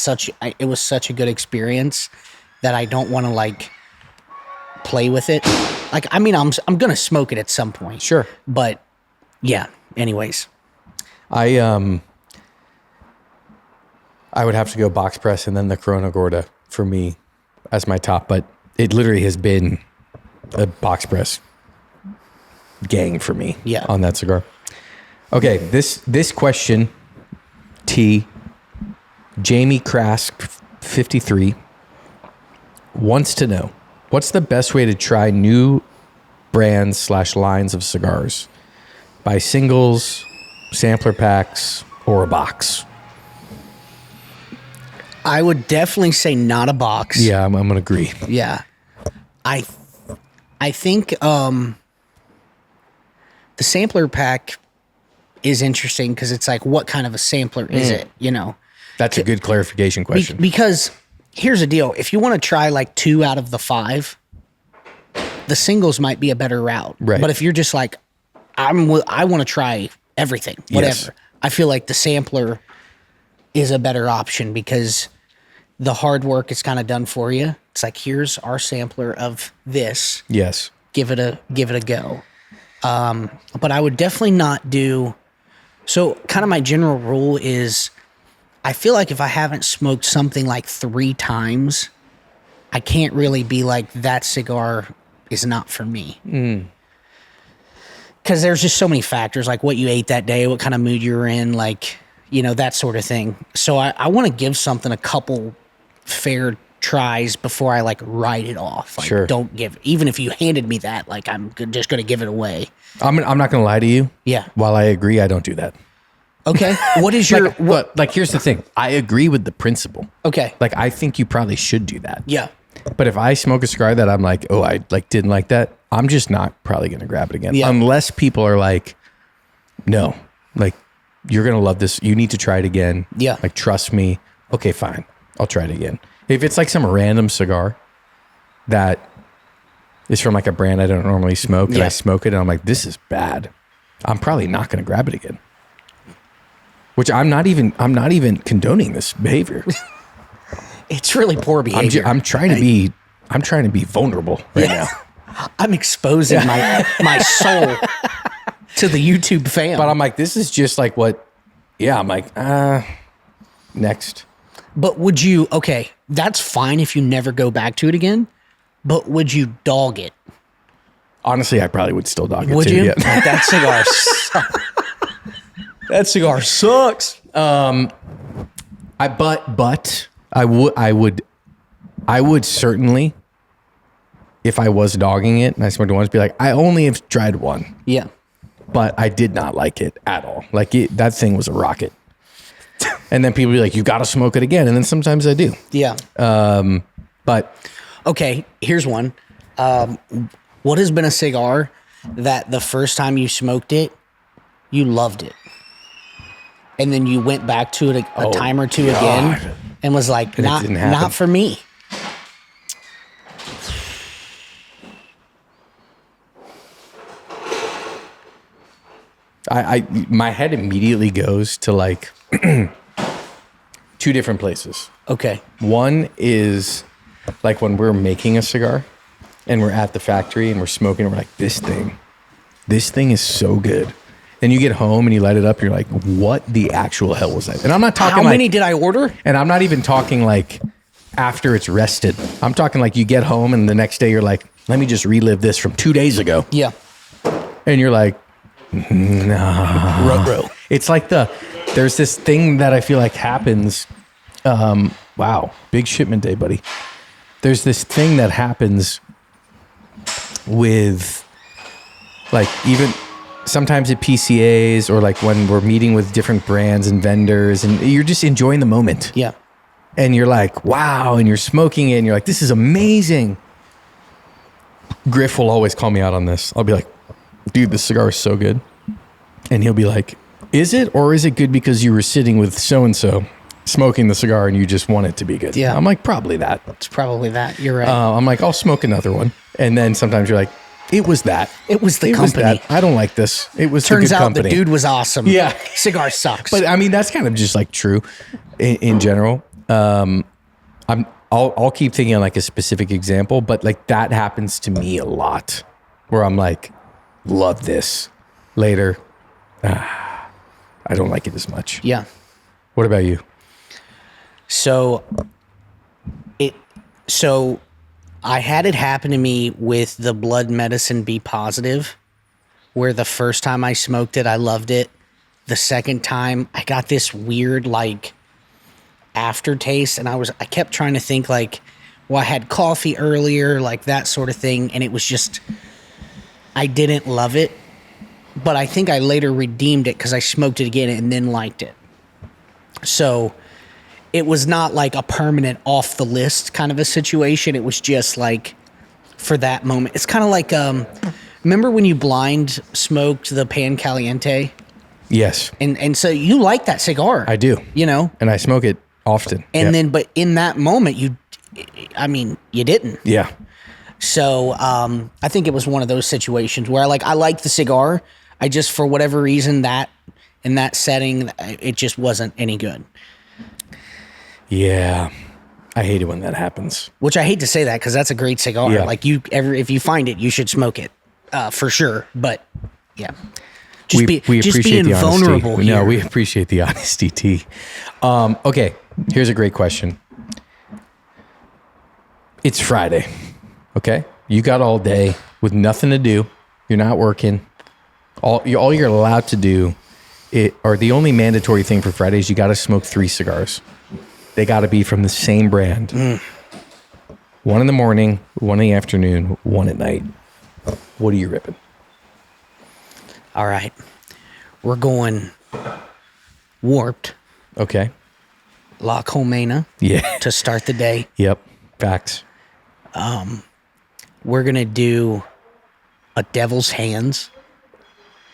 was such a good experience that I don't want to like play with it. Like, I mean, I'm going to smoke it at some point. Sure. But yeah, anyways. I would have to go box press and then the Corona Gorda for me as my top, but it literally has been a box press gang for me on that cigar. Okay, this question, Jamie Krask 53 wants to know, what's the best way to try new brands / lines of cigars? Buy singles, sampler packs, or a box? I would definitely say not a box. Yeah, I'm going to agree. Yeah. I think the sampler pack is interesting because it's like, what kind of a sampler is it? You know? That's a good clarification question. Because here's the deal. If you want to try like 2 out of the 5, the singles might be a better route. Right. But if you're just like, I want to try everything, whatever. Yes. I feel like the sampler is a better option because the hard work is kind of done for you. It's like, here's our sampler of this. Yes. Give it a go. But I would definitely not do. So kind of my general rule is, I feel like if I haven't smoked something like 3 times, I can't really be like, that cigar is not for me. Because there's just so many factors, like what you ate that day, what kind of mood you're in, like, you know, that sort of thing. So I want to give something a couple fair tries before I like write it off. Like, sure. Don't give, even if you handed me that, like, I'm just going to give it away. I'm not going to lie to you. Yeah. While I agree, I don't do that. Okay. What is your, like, here's the thing. I agree with the principle. Okay. Like, I think you probably should do that. Yeah. But if I smoke a cigar that I'm like, oh, I like didn't like that, I'm just not probably going to grab it again. Yeah. Unless people are like, no, like, you're going to love this. You need to try it again. Yeah. Like, trust me. Okay, fine. I'll try it again. If it's like some random cigar that is from like a brand I don't normally smoke, and I smoke it and I'm like, this is bad, I'm probably not going to grab it again. Which I'm not even condoning this behavior. It's really poor behavior. I'm trying to be vulnerable right now. I'm exposing my soul to the YouTube fam. But I'm like, this is just like what, I'm like, next. But would you, okay, that's fine if you never go back to it again, but would you dog it? Honestly, I probably would still dog it would too. you? Yeah. Like, that cigar sucks. That cigar sucks. I would certainly, if I was dogging it and I smoked it once, be like, I only have tried one. Yeah. But I did not like it at all. Like that thing was a rocket. And then people be like, you got to smoke it again. And then sometimes I do. Yeah. But okay, here's one. What has been a cigar that the first time you smoked it, you loved it? And then you went back to it a time or two again and was like, not for me. My head immediately goes to like 2 different places. Okay. One is like when we're making a cigar and we're at the factory and we're smoking and we're like, this thing is so good. Then you get home and you light it up and you're like, what the actual hell was that? And I'm not talking how many did I order? And I'm not even talking like after it's rested. I'm talking like you get home and the next day you're like, let me just relive this from 2 days ago. Yeah. And you're like, nah. Ruh-roh. It's like there's this thing that I feel like happens. Wow. Big shipment day, buddy. There's this thing that happens with like even sometimes at PCAs or like when we're meeting with different brands and vendors and you're just enjoying the moment. Yeah. And you're like, wow, and you're smoking it and you're like, this is amazing. Griff will always call me out on this. I'll be like, dude, this cigar is so good. And he'll be like, is it, or is it good because you were sitting with so-and-so smoking the cigar and you just want it to be good? Yeah. I'm like, probably that. It's probably that. You're right. I'm like, I'll smoke another one. And then sometimes you're like, it was that. It was the company. I don't like this. It was Turns the good out company. the dude was awesome. Yeah. Cigar sucks. But I mean, that's kind of just like true in general. I'll keep thinking of like a specific example, but like that happens to me a lot where I'm like, love this. Later, I don't like it as much. Yeah. What about you? So I had it happen to me with the blood medicine B positive, where the first time I smoked it, I loved it. The second time I got this weird like aftertaste, and I kept trying to think like, well, I had coffee earlier, like that sort of thing, and it was just, I didn't love it, but I think I later redeemed it because I smoked it again and then liked it. So it was not like a permanent off the list kind of a situation. It was just like for that moment. It's kind of like, remember when you blind smoked the Pan Caliente? Yes. And so you like that cigar. I do. You know? And I smoke it often. And then, but in that moment, you didn't. Yeah. So I think it was one of those situations where I liked the cigar. I just, for whatever reason, that in that setting, it just wasn't any good. Yeah. I hate it when that happens. Which I hate to say that because that's a great cigar. Yeah. Like if you find it, you should smoke it for sure. But yeah, just we appreciate being the honesty. vulnerable here. No, we appreciate the honesty, T. Okay, here's a great question. It's Friday, okay? You got all day with nothing to do. You're not working. All you're allowed to do, or the only mandatory thing for Friday is you got to smoke 3 cigars. They got to be from the same brand. One in the morning, one in the afternoon, one at night. What are you ripping? All right, we're going Warped. Okay. La Colmena. Yeah. To start the day. Yep. Facts. We're gonna do a Devil's Hands.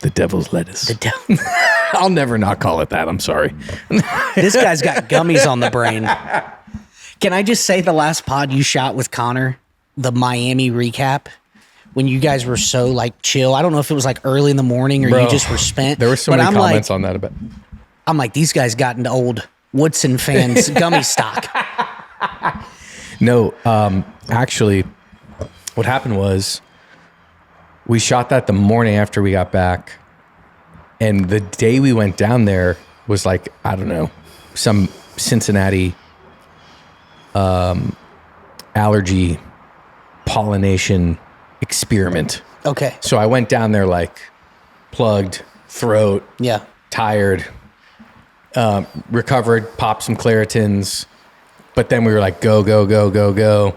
The devil's lettuce. The devil. I'll never not call it that. I'm sorry. This guy's got gummies on the brain. Can I just say the last pod you shot with Connor, the Miami recap, when you guys were so like chill? I don't know if it was like early in the morning or you just were spent. There were so many comments on that about. I'm like, these guys got into old Woodson fans gummy stock. No, actually, what happened was we shot that the morning after we got back. And the day we went down there was like, I don't know, some Cincinnati allergy pollination experiment. Okay. So I went down there like plugged, throat, Yeah. tired, recovered, popped some Claritins, but then we were like, go, go, go, go, go.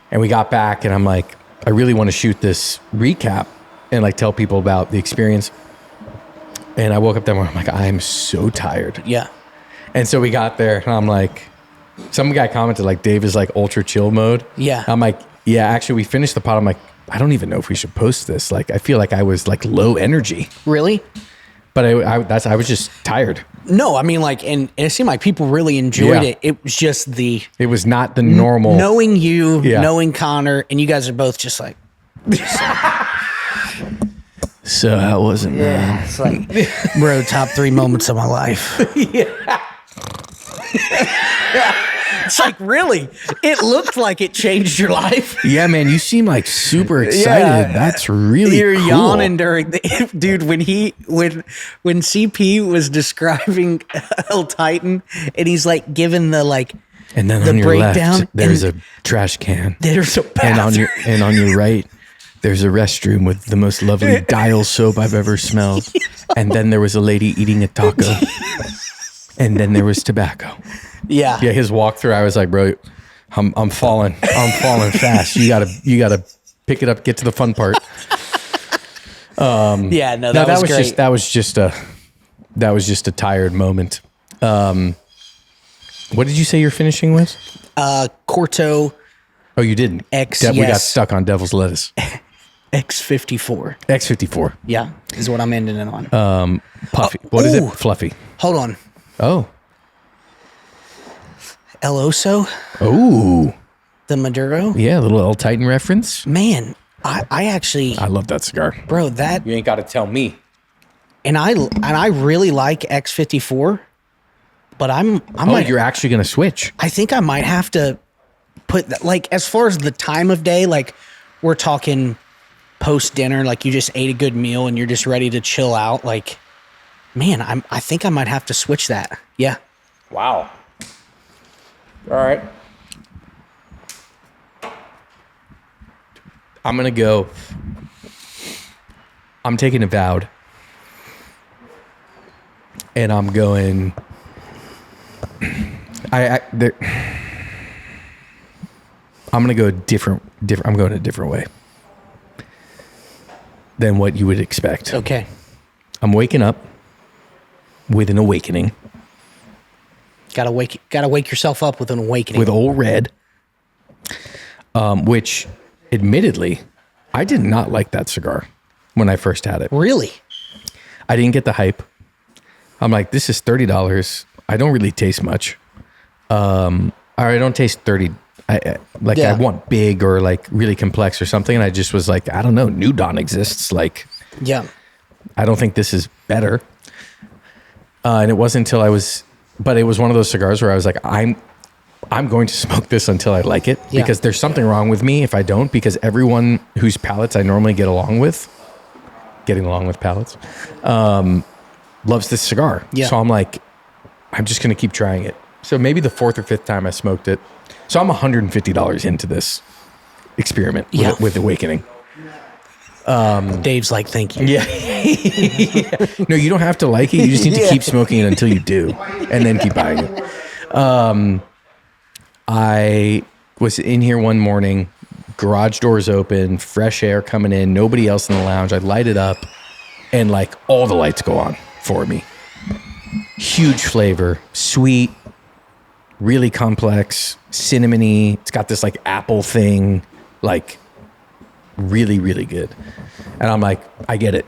And we got back and I'm like, I really want to shoot this recap and like tell people about the experience. And I woke up that morning, I'm like, I am so tired. Yeah. And so we got there and I'm like, some guy commented like, Dave is like ultra chill mode. Yeah. I'm like, yeah, actually we finished the pod. I'm like, I don't even know if we should post this. Like, I feel like I was like low energy. Really? But I was just tired. No, I mean like, and it seemed like people really enjoyed Yeah. it. It was just It was not the normal. knowing you, Yeah. knowing Connor, and you guys are both just like, So how was it, man? it's like, bro, top 3 moments of my life. It's like, really? It looked like it changed your life. Yeah, man, you seem like super excited. Yeah. That's really You're cool. yawning during the dude when CP was describing El Titan and he's like giving the like And then the on your breakdown, left, there's and a trash can. there's a And on bathroom. your right, there's a restroom with the most lovely dial soap I've ever smelled. And then there was a lady eating a taco. And then there was tobacco. Yeah. Yeah, his walkthrough, I was like, bro, I'm falling fast. You gotta pick it up, get to the fun part. Yeah, no, No, that was great. That was just a tired moment. What did you say you're finishing with? Corto Oh, you didn't. We got yes. stuck on Devil's Lettuce. X54. X54. Yeah, is what I'm ending it on. Puffy. What is ooh. it? Fluffy. Hold on. Oh. El Oso, Oh. the Maduro. Yeah, a little El Titan reference. Man, I actually, I love that cigar. bro, that, You ain't got to tell me. and I really like X54, but You're actually going to switch. I think I might have to put that, like, as far as the time of day, like, we're talking post dinner, like you just ate a good meal and you're just ready to chill out. Like, man, I think I might have to switch that. Yeah. Wow. All right. I'm going to go. I'm taking a Avowed. And I'm going. I'm going to go different. I'm going a different way than what you would expect. Okay. I'm waking up with an awakening. Gotta wake yourself up with an awakening. With Old Red, which, admittedly, I did not like that cigar when I first had it. Really? I didn't get the hype. I'm like, this is $30. I don't really taste much. Or I don't taste 30. I want big or like really complex or something. And I just was like, I don't know. New Dawn exists. Like, Yeah. I don't think this is better. And it wasn't until but it was one of those cigars where I was like, I'm going to smoke this until I like it, because there's something wrong with me if I don't, because everyone whose palates I normally getting along with palates, loves this cigar. Yeah. So I'm like, I'm just going to keep trying it. So maybe the fourth or fifth time I smoked it. So I'm $150 into this experiment with Awakening. Dave's like, thank you. Yeah. No, you don't have to like it. You just need to keep smoking it until you do, and then keep buying it. I was in here one morning, garage doors open, fresh air coming in, nobody else in the lounge. I light it up, and like all the lights go on for me. Huge flavor, sweet, really complex, cinnamony. It's got this like apple thing, like really, really good. And I'm like, I get it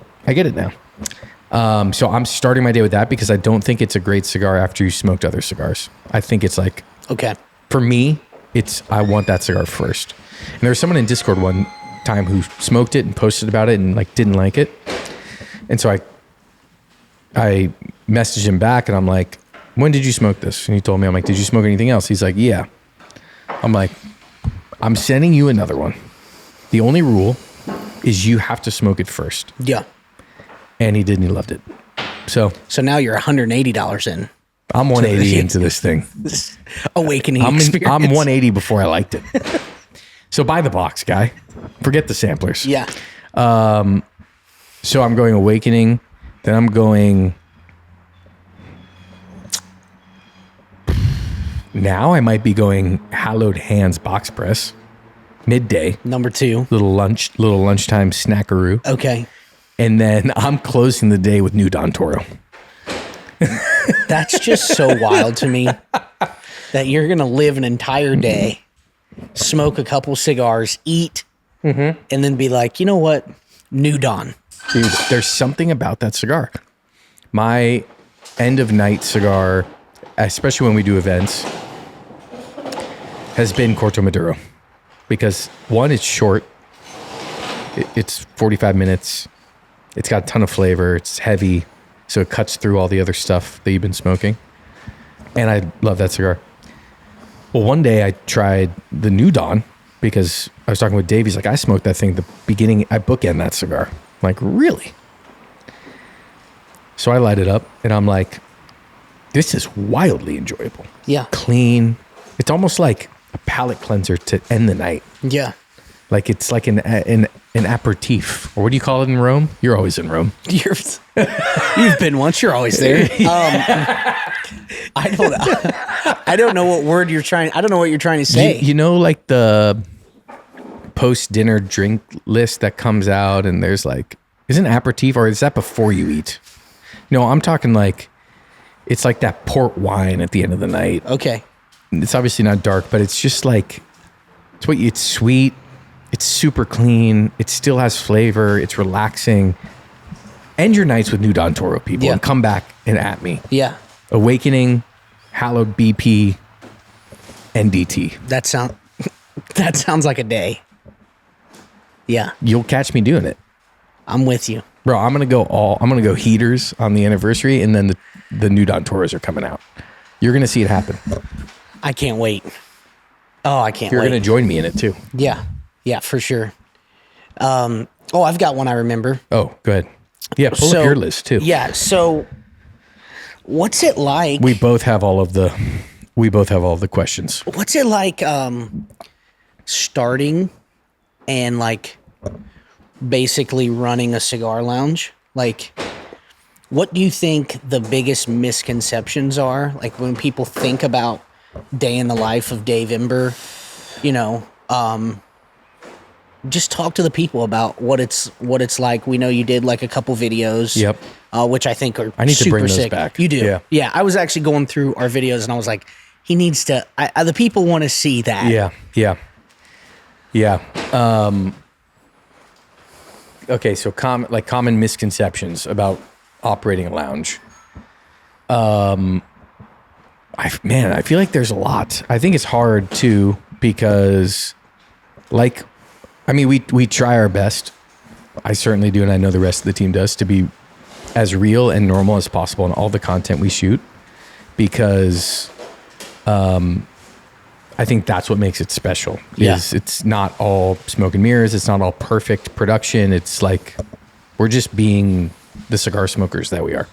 now. So I'm starting my day with that, because I don't think it's a great cigar after you smoked other cigars. I think it's like, Okay. for me, I want that cigar first. And there was someone in Discord one time who smoked it and posted about it and like didn't like it. And so I messaged him back and I'm like, when did you smoke this? And he told me, I'm like, did you smoke anything else? He's like, yeah. I'm like, I'm sending you another one. The only rule is you have to smoke it first. Yeah. And he did, and he loved it. So now you're $180 in. I'm 180 into this thing. Awakening I'm experience. 180 before I liked it. So buy the box, guy. Forget the samplers. Yeah. So I'm going Awakening. Then I'm going. Now I might be going Hallowed Hands Box Press. Midday. Number 2. Little lunchtime snackaroo. Okay. And then I'm closing the day with New Don Toro. That's just so wild to me that you're going to live an entire day, smoke a couple cigars, eat, and then be like, you know what? New Dawn. Dude, there's something about that cigar. My end of night cigar, especially when we do events, has been Corto Maduro. Because one, it's short. It's 45 minutes. It's got a ton of flavor. It's heavy. So it cuts through all the other stuff that you've been smoking. And I love that cigar. Well, one day I tried the New Dawn because I was talking with Dave. He's like, I smoked that thing at the beginning. I bookend that cigar. I'm like, really? So I light it up and I'm like, this is wildly enjoyable. Yeah. Clean. It's almost like a palate cleanser to end the night. Yeah. Like it's like an aperitif, or what do you call it in Rome? You're always in Rome. You've been once. You're always there. I don't know what word you're trying. I don't know what you're trying to say. You know, like the post-dinner drink list that comes out, and there's like Isn't aperitif, or is that before you eat? No, I'm talking like, it's like that port wine at the end of the night. Okay. It's obviously not dark, but it's just like, it's sweet. It's super clean. It still has flavor. It's relaxing. End your nights with New Don Toro, people, and come back and at me. Yeah. Awakening, Hallowed BP, NDT. That sounds like a day. Yeah. You'll catch me doing it. I'm with you. Bro, I'm gonna go heaters on the anniversary, and then the New Don Toros are coming out. You're gonna see it happen. I can't wait. Oh, I can't wait. You're gonna join me in it too. Yeah. Yeah, for sure. I've got one I remember. Oh, go ahead. Yeah, pull up your list too. Yeah. So, what's it like? We both have all of the questions. What's it like starting and like basically running a cigar lounge? Like, what do you think the biggest misconceptions are? Like when people think about day in the life of Dave Ember, just talk to the people about what it's like. We know you did like a couple videos. Yep. Which I think are I need to bring super those sick. back. You do. Yeah. Yeah. I was actually going through our videos and I was like, he needs to. The people want to see that. Yeah. Okay, so common misconceptions about operating a lounge. I feel like there's a lot. I think it's hard too because, we try our best. I certainly do, and I know the rest of the team does, to be as real and normal as possible in all the content we shoot, because I think that's what makes it special. It's not all smoke and mirrors. It's not all perfect production. It's like we're just being the cigar smokers that we are.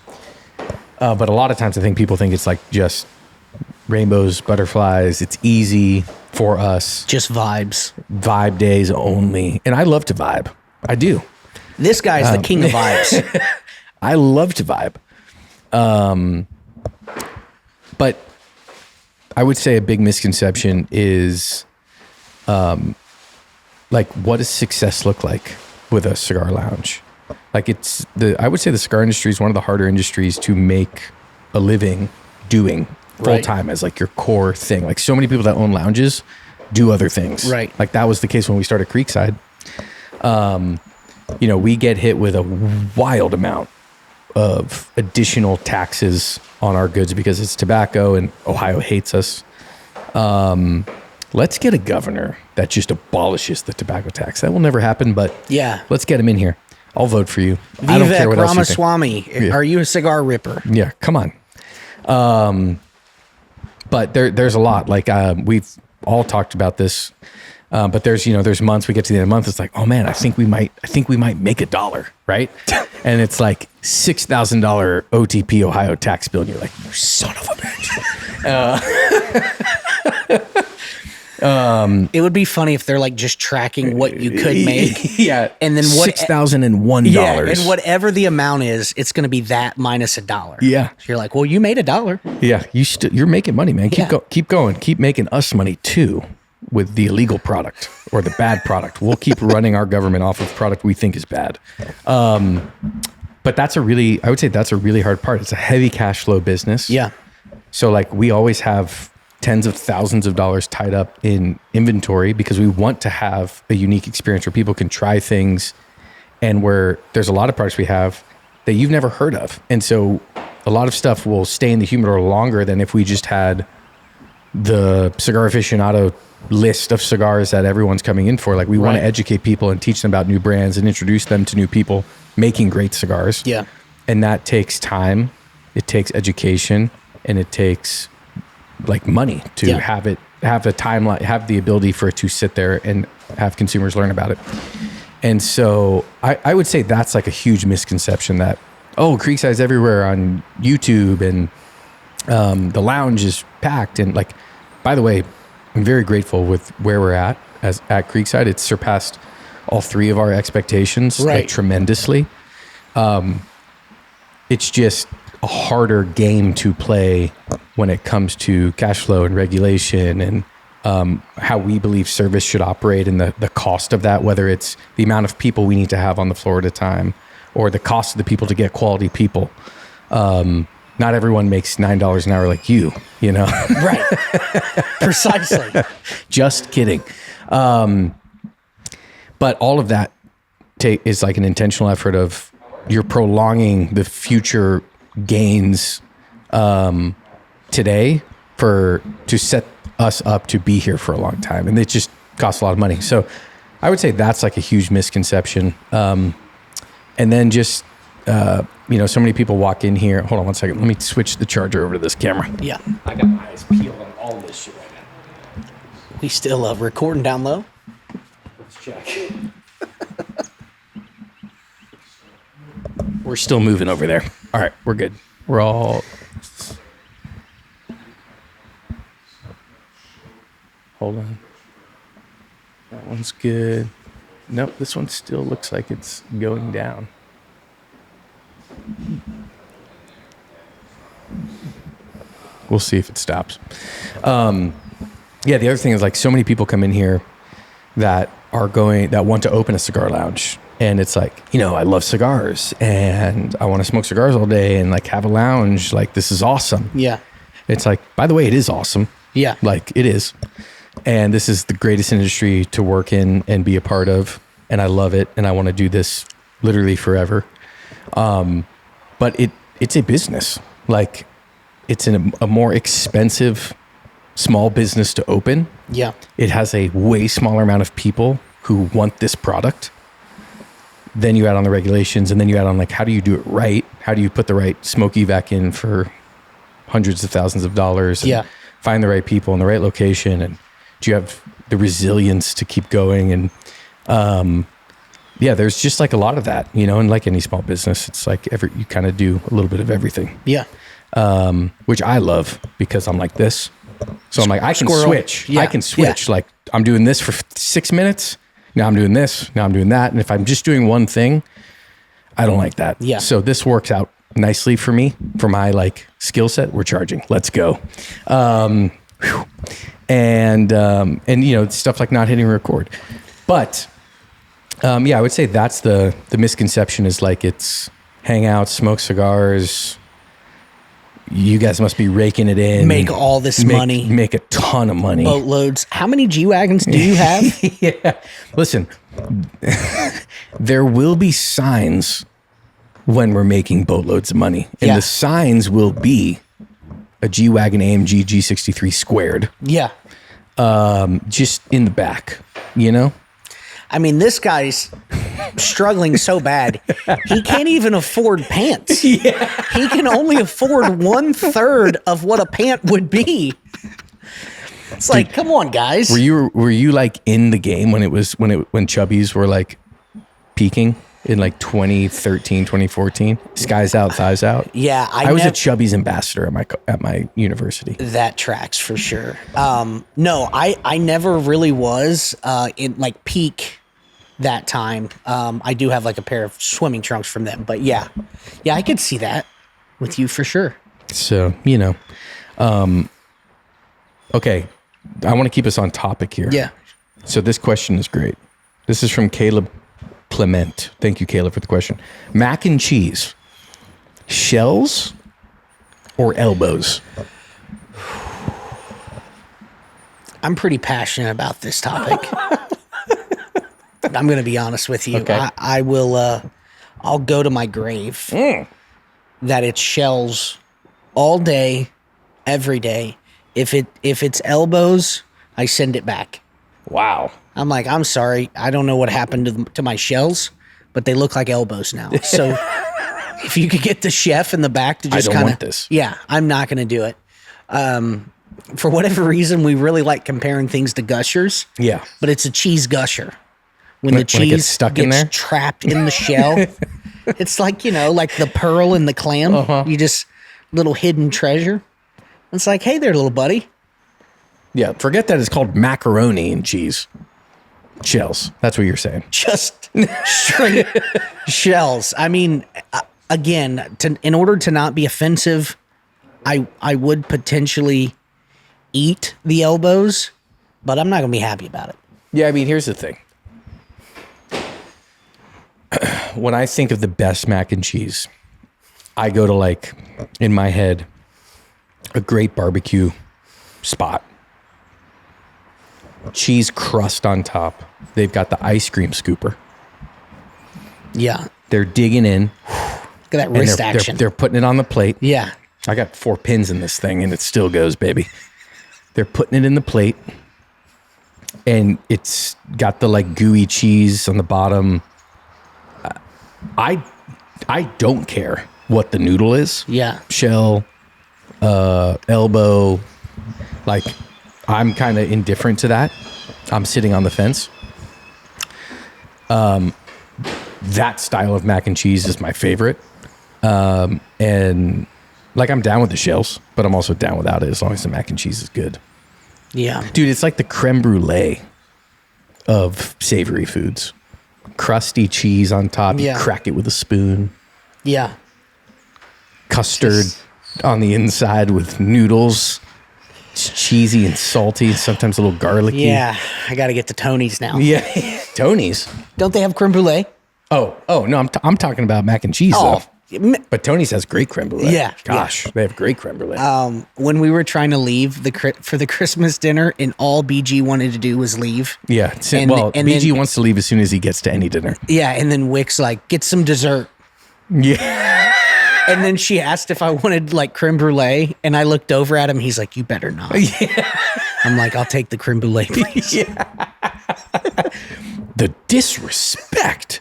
But a lot of times I think people think it's like just rainbows, butterflies. It's easy for us. Just vibes. Vibe days only. And I love to vibe. I do. This guy's the king of vibes. I love to vibe. But I would say a big misconception is, what does success look like with a cigar lounge? I would say the cigar industry is one of the harder industries to make a living doing full time as like your core thing. Like so many people that own lounges do other things. Right. Like that was the case when we started Creekside. We get hit with a wild amount of additional taxes on our goods because it's tobacco and Ohio hates us. Let's get a governor that just abolishes the tobacco tax. That will never happen, but let's get him in here. I'll vote for you. I don't care what else you think. Ramaswamy, are you a cigar ripper? Yeah, come on. But there's a lot. We've all talked about this. But there's months we get to the end of the month. It's like, oh man, I think we might make $1, right? And it's like $6,000 OTP Ohio tax bill, and you're like, you son of a bitch. It would be funny if they're like just tracking what you could make. Yeah, and then what $6,001. Yeah, and whatever the amount is, it's going to be that minus $1. Yeah, so you're like, well, you made $1. Yeah, you're making money, man. Keep going, keep making us money too. With the illegal product or the bad product. We'll keep running our government off of product we think is bad. But I would say that's a really hard part. It's a heavy cash flow business. Yeah. So we always have tens of thousands of dollars tied up in inventory because we want to have a unique experience where people can try things and where there's a lot of products we have that you've never heard of. And so a lot of stuff will stay in the humidor longer than if we just had the cigar aficionado list of cigars that everyone's coming in for. We want to educate people and teach them about new brands and introduce them to new people making great cigars. Yeah. And that takes time, it takes education, and it takes money to have the timeline, have the ability for it to sit there and have consumers learn about it. And so I would say that's a huge misconception that, Creekside's everywhere on YouTube and the lounge is packed. And by the way, I'm very grateful with where we're at at Creekside. It's surpassed all three of our expectations tremendously. It's just a harder game to play when it comes to cash flow and regulation and how we believe service should operate and the cost of that, whether it's the amount of people we need to have on the floor at a time or the cost of the people to get quality people. Not everyone makes $9 an hour like you know? Right. Precisely. Just kidding. But all of that is like an intentional effort of you're prolonging the future gains today to set us up to be here for a long time. And it just costs a lot of money. So I would say that's like a huge misconception. And then just, so many people walk in here. Hold on one second. Let me switch the charger over to this camera. Yeah. I got my eyes peeled on all this shit right now. We still recording down low? Let's check. We're still moving over there. All right, we're good. We're all... Hold on. That one's good. Nope, this one still looks like it's going down. We'll see if it stops. Yeah, the other thing is like so many people come in here that want to open a cigar lounge. And it's like, I love cigars and I want to smoke cigars all day and like have a lounge. Like, this is awesome. Yeah. It's like, by the way, it is awesome. Yeah. Like, it is. And this is the greatest industry to work in and be a part of. And I love it. And I want to do this literally forever. But it's a business. Like, it's a more expensive small business to open. Yeah. It has a way smaller amount of people who want this product. Then you add on the regulations, and then you add on like, how do you do it right? How do you put the right smoke evac in for hundreds of thousands of dollars? And find the right people in the right location, and do you have the resilience to keep going? And there's just like a lot of that, and like any small business, it's like you kind of do a little bit of everything. Yeah. Which I love because I'm like this. So I'm like, I can switch. Yeah. I can switch. Yeah. Like, I'm doing this for 6 minutes. Now I'm doing this. Now I'm doing that. And if I'm just doing one thing, I don't like that. Yeah. So this works out nicely for me, for my like skill set. We're charging. Let's go. And stuff like not hitting record. But I would say that's the misconception is like it's hang out, smoke cigars. You guys must be raking it in. Make all this money. Make a ton of money. Boatloads. How many G-Wagons do you have? Yeah. Listen, there will be signs when we're making boatloads of money. And the signs will be a G-Wagon AMG G63 squared. Yeah. Just in the back, I mean, this guy's struggling so bad, he can't even afford pants. Yeah. He can only afford 1/3 of what a pant would be. It's like, come on, guys. Were you like in the game when Chubbies were like peaking in like 2013, 2014? Skies out, thighs out. Yeah, I was a Chubbies ambassador at my university. That tracks for sure. No, I never really was in like peak that time. I do have like a pair of swimming trunks from them, but yeah, I could see that with you for sure. So, okay, I want to keep us on topic here. Yeah. So this question is great. This is from Caleb Clement. Thank you, Caleb, for the question. Mac and cheese, shells or elbows? I'm pretty passionate about this topic. I'm going to be honest with you. Okay. I will, I'll go to my grave that it's shells all day, every day. If it's elbows, I send it back. Wow. I'm like, I'm sorry. I don't know what happened to my shells, but they look like elbows now. So if you could get the chef in the back to just kind of, this. Yeah, I'm not going to do it. For whatever reason, we really like comparing things to gushers. Yeah. But it's a cheese gusher. When the cheese it gets stuck in there? Trapped in the shell. It's like, like the pearl in the clam. Uh-huh. You just, little hidden treasure. It's like, hey there, little buddy. Yeah, forget that it's called macaroni and cheese. Shells. That's what you're saying. Just straight shells. I mean, again, in order to not be offensive, I would potentially eat the elbows, but I'm not going to be happy about it. Yeah, I mean, here's the thing. when I think of the best mac and cheese, I go to like, in my head, a great barbecue spot. Cheese crust on top. They've got the ice cream scooper. Yeah. They're digging in. Look at that wrist action. They're putting it on the plate. Yeah. I got 4 pins in this thing and it still goes, baby. They're putting it in the plate and it's got the like gooey cheese on the bottom. I don't care what the noodle is. Yeah. Shell, elbow. Like, I'm kind of indifferent to that. I'm sitting on the fence. That style of mac and cheese is my favorite. And like, I'm down with the shells, but I'm also down without it as long as the mac and cheese is good. Yeah. Dude, it's like the creme brulee of savory foods. Crusty cheese on top. You crack it with a spoon. Yeah. Custard on the inside with noodles. It's cheesy and salty, sometimes a little garlicky. Yeah. I got to get to Tony's now. Yeah. Tony's. Don't they have creme brulee? Oh, no, I'm talking about mac and cheese, though. But Tony's has great creme brulee. Yeah. Gosh, they have great creme brulee. When we were trying to leave for the Christmas dinner and all BG wanted to do was leave. Yeah. BG wants to leave as soon as he gets to any dinner. Yeah. And then Wick's like, get some dessert. Yeah. And then she asked if I wanted like creme brulee. And I looked over at him. He's like, you better not. Yeah. I'm like, I'll take the creme brulee, please. Yeah. The disrespect.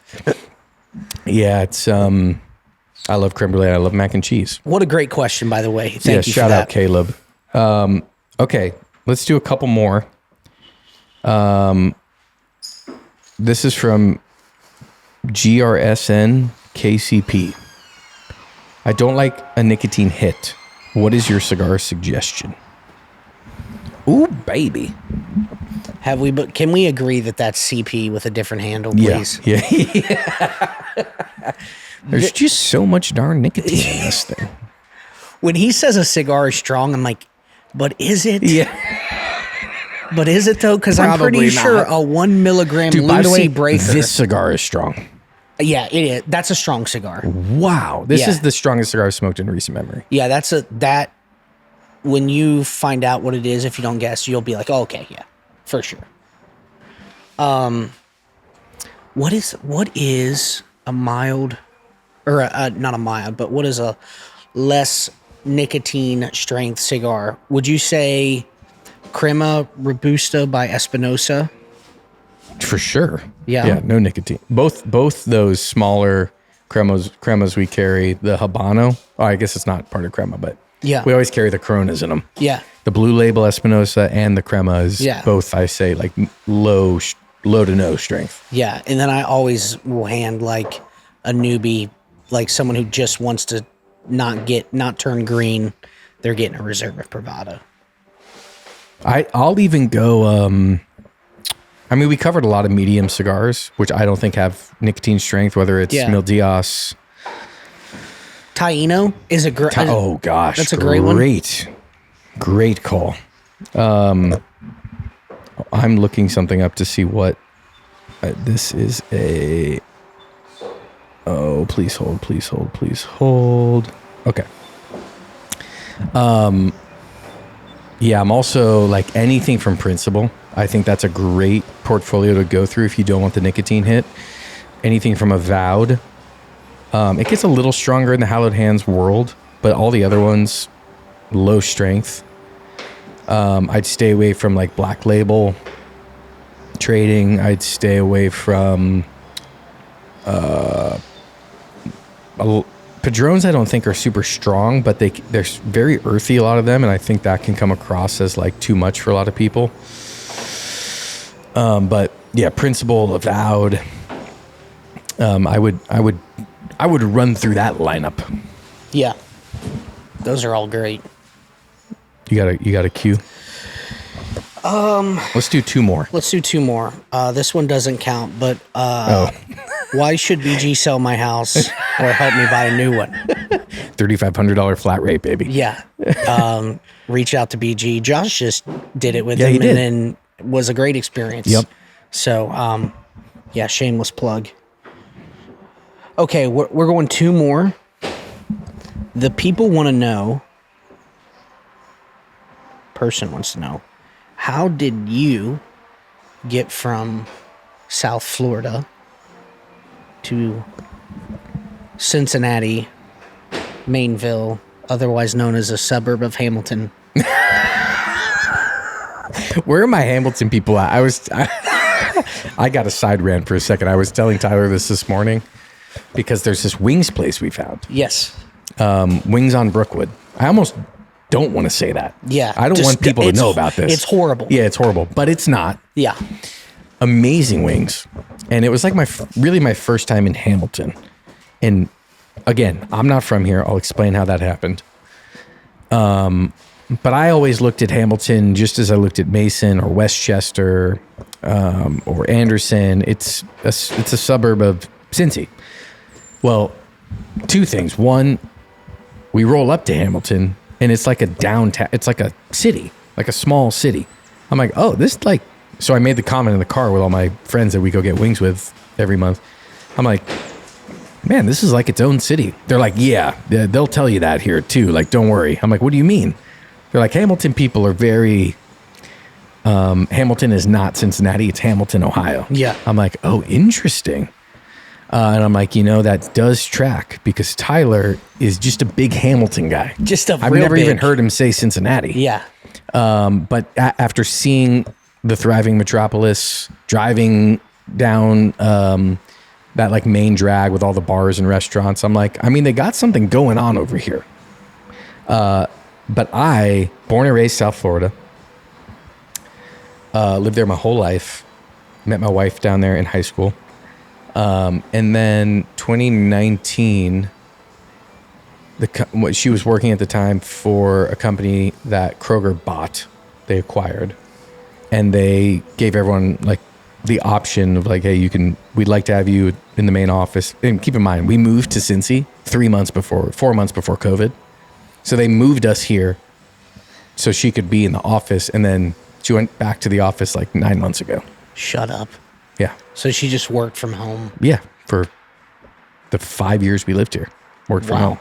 Yeah, it's I love creme brulee. I love mac and cheese. What a great question, by the way. Thank you for that. Shout out Caleb. Okay, let's do a couple more. This is from GRSN KCP. I don't like a nicotine hit. What is your cigar suggestion? Ooh, baby. Can we agree that that's CP with a different handle, please? Yeah. There's just so much darn nicotine in this thing. When he says a cigar is strong, I'm like, but is it? Yeah. But is it though? Because I'm pretty sure a 1 milligram Lucy breaker. This cigar is strong. Yeah, it is. That's a strong cigar. Wow. This is the strongest cigar I've smoked in recent memory. Yeah, when you find out what it is, if you don't guess, you'll be like, oh, okay, yeah, for sure. What is a mild, or not a mild, but what is a less nicotine strength cigar? Would you say Crema Robusta by Espinosa? For sure. Yeah. Yeah, no nicotine. Both those smaller cremas we carry, the Habano. Oh, I guess it's not part of Crema, but yeah, we always carry the Coronas in them. Yeah. The Blue Label Espinosa and the Cremas, both, I say, like low to no strength. Yeah, and then I always will hand like a newbie, like someone who just wants to not turn green, they're getting a Reserva Privada. I'll even go. I mean, we covered a lot of medium cigars, which I don't think have nicotine strength. Whether it's Mil Diaz, Taino is a great. Oh gosh, that's a great one. Great call. I'm looking something up to see what this is. Please hold. Okay. Yeah, I'm also like anything from Principle. I think that's a great portfolio to go through if you don't want the nicotine hit. Anything from Avowed. It gets a little stronger in the Hallowed Hands world, but all the other ones, low strength. I'd stay away from like Black Label trading. I'd stay away from Padrones. I don't think are super strong, but they're very earthy, a lot of them, and I think that can come across as like too much for a lot of people. But yeah, Principle, Avowed. I would run through that lineup. Yeah, those are all great. You got a cue. Let's do two more. This one doesn't count, but why should BG sell my house or help me buy a new one? $3,500 flat rate, baby. Yeah. Reach out to BG. Josh just did it with him, and then it was a great experience. Yep. So, shameless plug. Okay, we're going 2 more. The people want to know, person wants to know, how did you get from South Florida to Cincinnati, Mainville, otherwise known as a suburb of Hamilton? Where are my Hamilton people at? I got a side rant for a second. I was telling Tyler this morning because there's this wings place we found. Yes. Wings on Brookwood. I almost don't want to say that. Yeah. I don't want people to know about this. It's horrible. Yeah, it's horrible, but it's not. Yeah. Amazing wings. And it was like my first time in Hamilton. And again, I'm not from here. I'll explain how that happened. But I always looked at Hamilton just as I looked at Mason or Westchester or Anderson. It's a suburb of Cincy. Well, 2 things. One, we roll up to Hamilton and it's like a downtown. It's like a city, like a small city. I'm like, oh, this like. So I made the comment in the car with all my friends that we go get wings with every month. I'm like, man, this is like its own city. They're like, yeah, they'll tell you that here too. Like, don't worry. I'm like, what do you mean? They're like, Hamilton people are very, Hamilton is not Cincinnati. It's Hamilton, Ohio. Yeah. I'm like, oh, interesting. And I'm like, that does track because Tyler is just a big Hamilton guy. I've never even heard him say Cincinnati. Yeah. But after seeing the thriving metropolis, driving down that like main drag with all the bars and restaurants, I'm like, I mean, they got something going on over here. But I, born and raised South Florida, lived there my whole life, met my wife down there in high school. And then 2019, she was working at the time for a company that Kroger bought, they acquired. And they gave everyone like the option of like, hey, we'd like to have you in the main office. And keep in mind, we moved to Cincy 4 months before COVID. So they moved us here so she could be in the office. And then she went back to the office like 9 months ago. Shut up. Yeah. So she just worked from home. Yeah. For the 5 years we lived here, worked from home.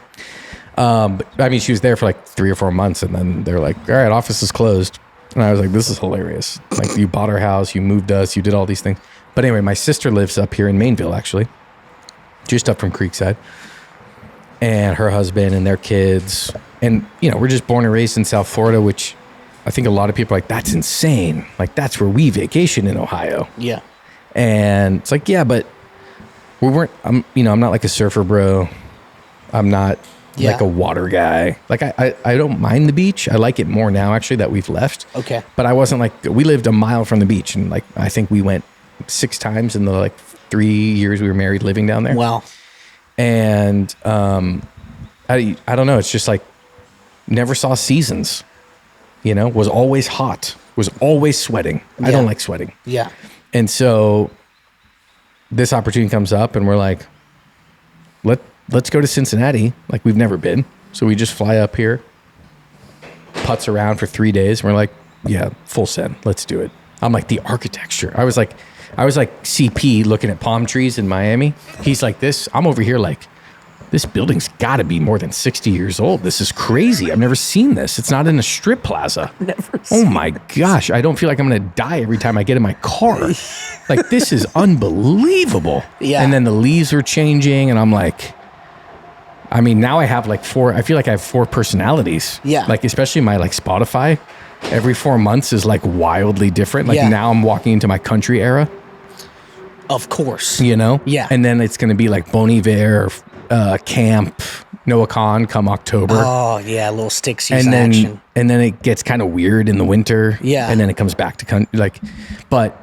But, I mean, she was there for like 3 or 4 months and then they're like, all right, office is closed. And I was like, this is hilarious. Like, you bought our house, you moved us, you did all these things. But anyway, my sister lives up here in Mainville, actually, just up from Creekside. And her husband and their kids. And, we're just born and raised in South Florida, which I think a lot of people are like, that's insane. Like, that's where we vacation in Ohio. Yeah. And it's like, yeah, but I'm not like a surfer bro. I'm not like a water guy. Like I don't mind the beach. I like it more now actually that we've left. Okay. But I wasn't like, we lived a mile from the beach and like, I think we went 6 times in the like 3 years we were married living down there. Wow. And, I don't know. It's just like never saw seasons, was always hot, was always sweating. Yeah. I don't like sweating. Yeah. And so this opportunity comes up and we're like, let's go to Cincinnati. Like we've never been. So we just fly up here, putz around for 3 days. And we're like, yeah, full send. Let's do it. I'm like the architecture. I was like CP looking at palm trees in Miami. He's like this. I'm over here like, this building's got to be more than 60 years old. This is crazy. I've never seen this. It's not in a strip plaza. Never Oh my gosh. I don't feel like I'm going to die every time I get in my car. Like, this is unbelievable. Yeah. And then the leaves are changing and I'm like, I mean, now I have like 4, I feel like I have 4 personalities. Yeah. Like, especially my like Spotify, every 4 months is like wildly different. Like now I'm walking into my country era. Of course. Yeah. And then it's going to be like Bon Iver, Camp, Noah Khan come October. Oh yeah, a little stick season action. And then it gets kind of weird in the winter. Yeah. And then it comes back to but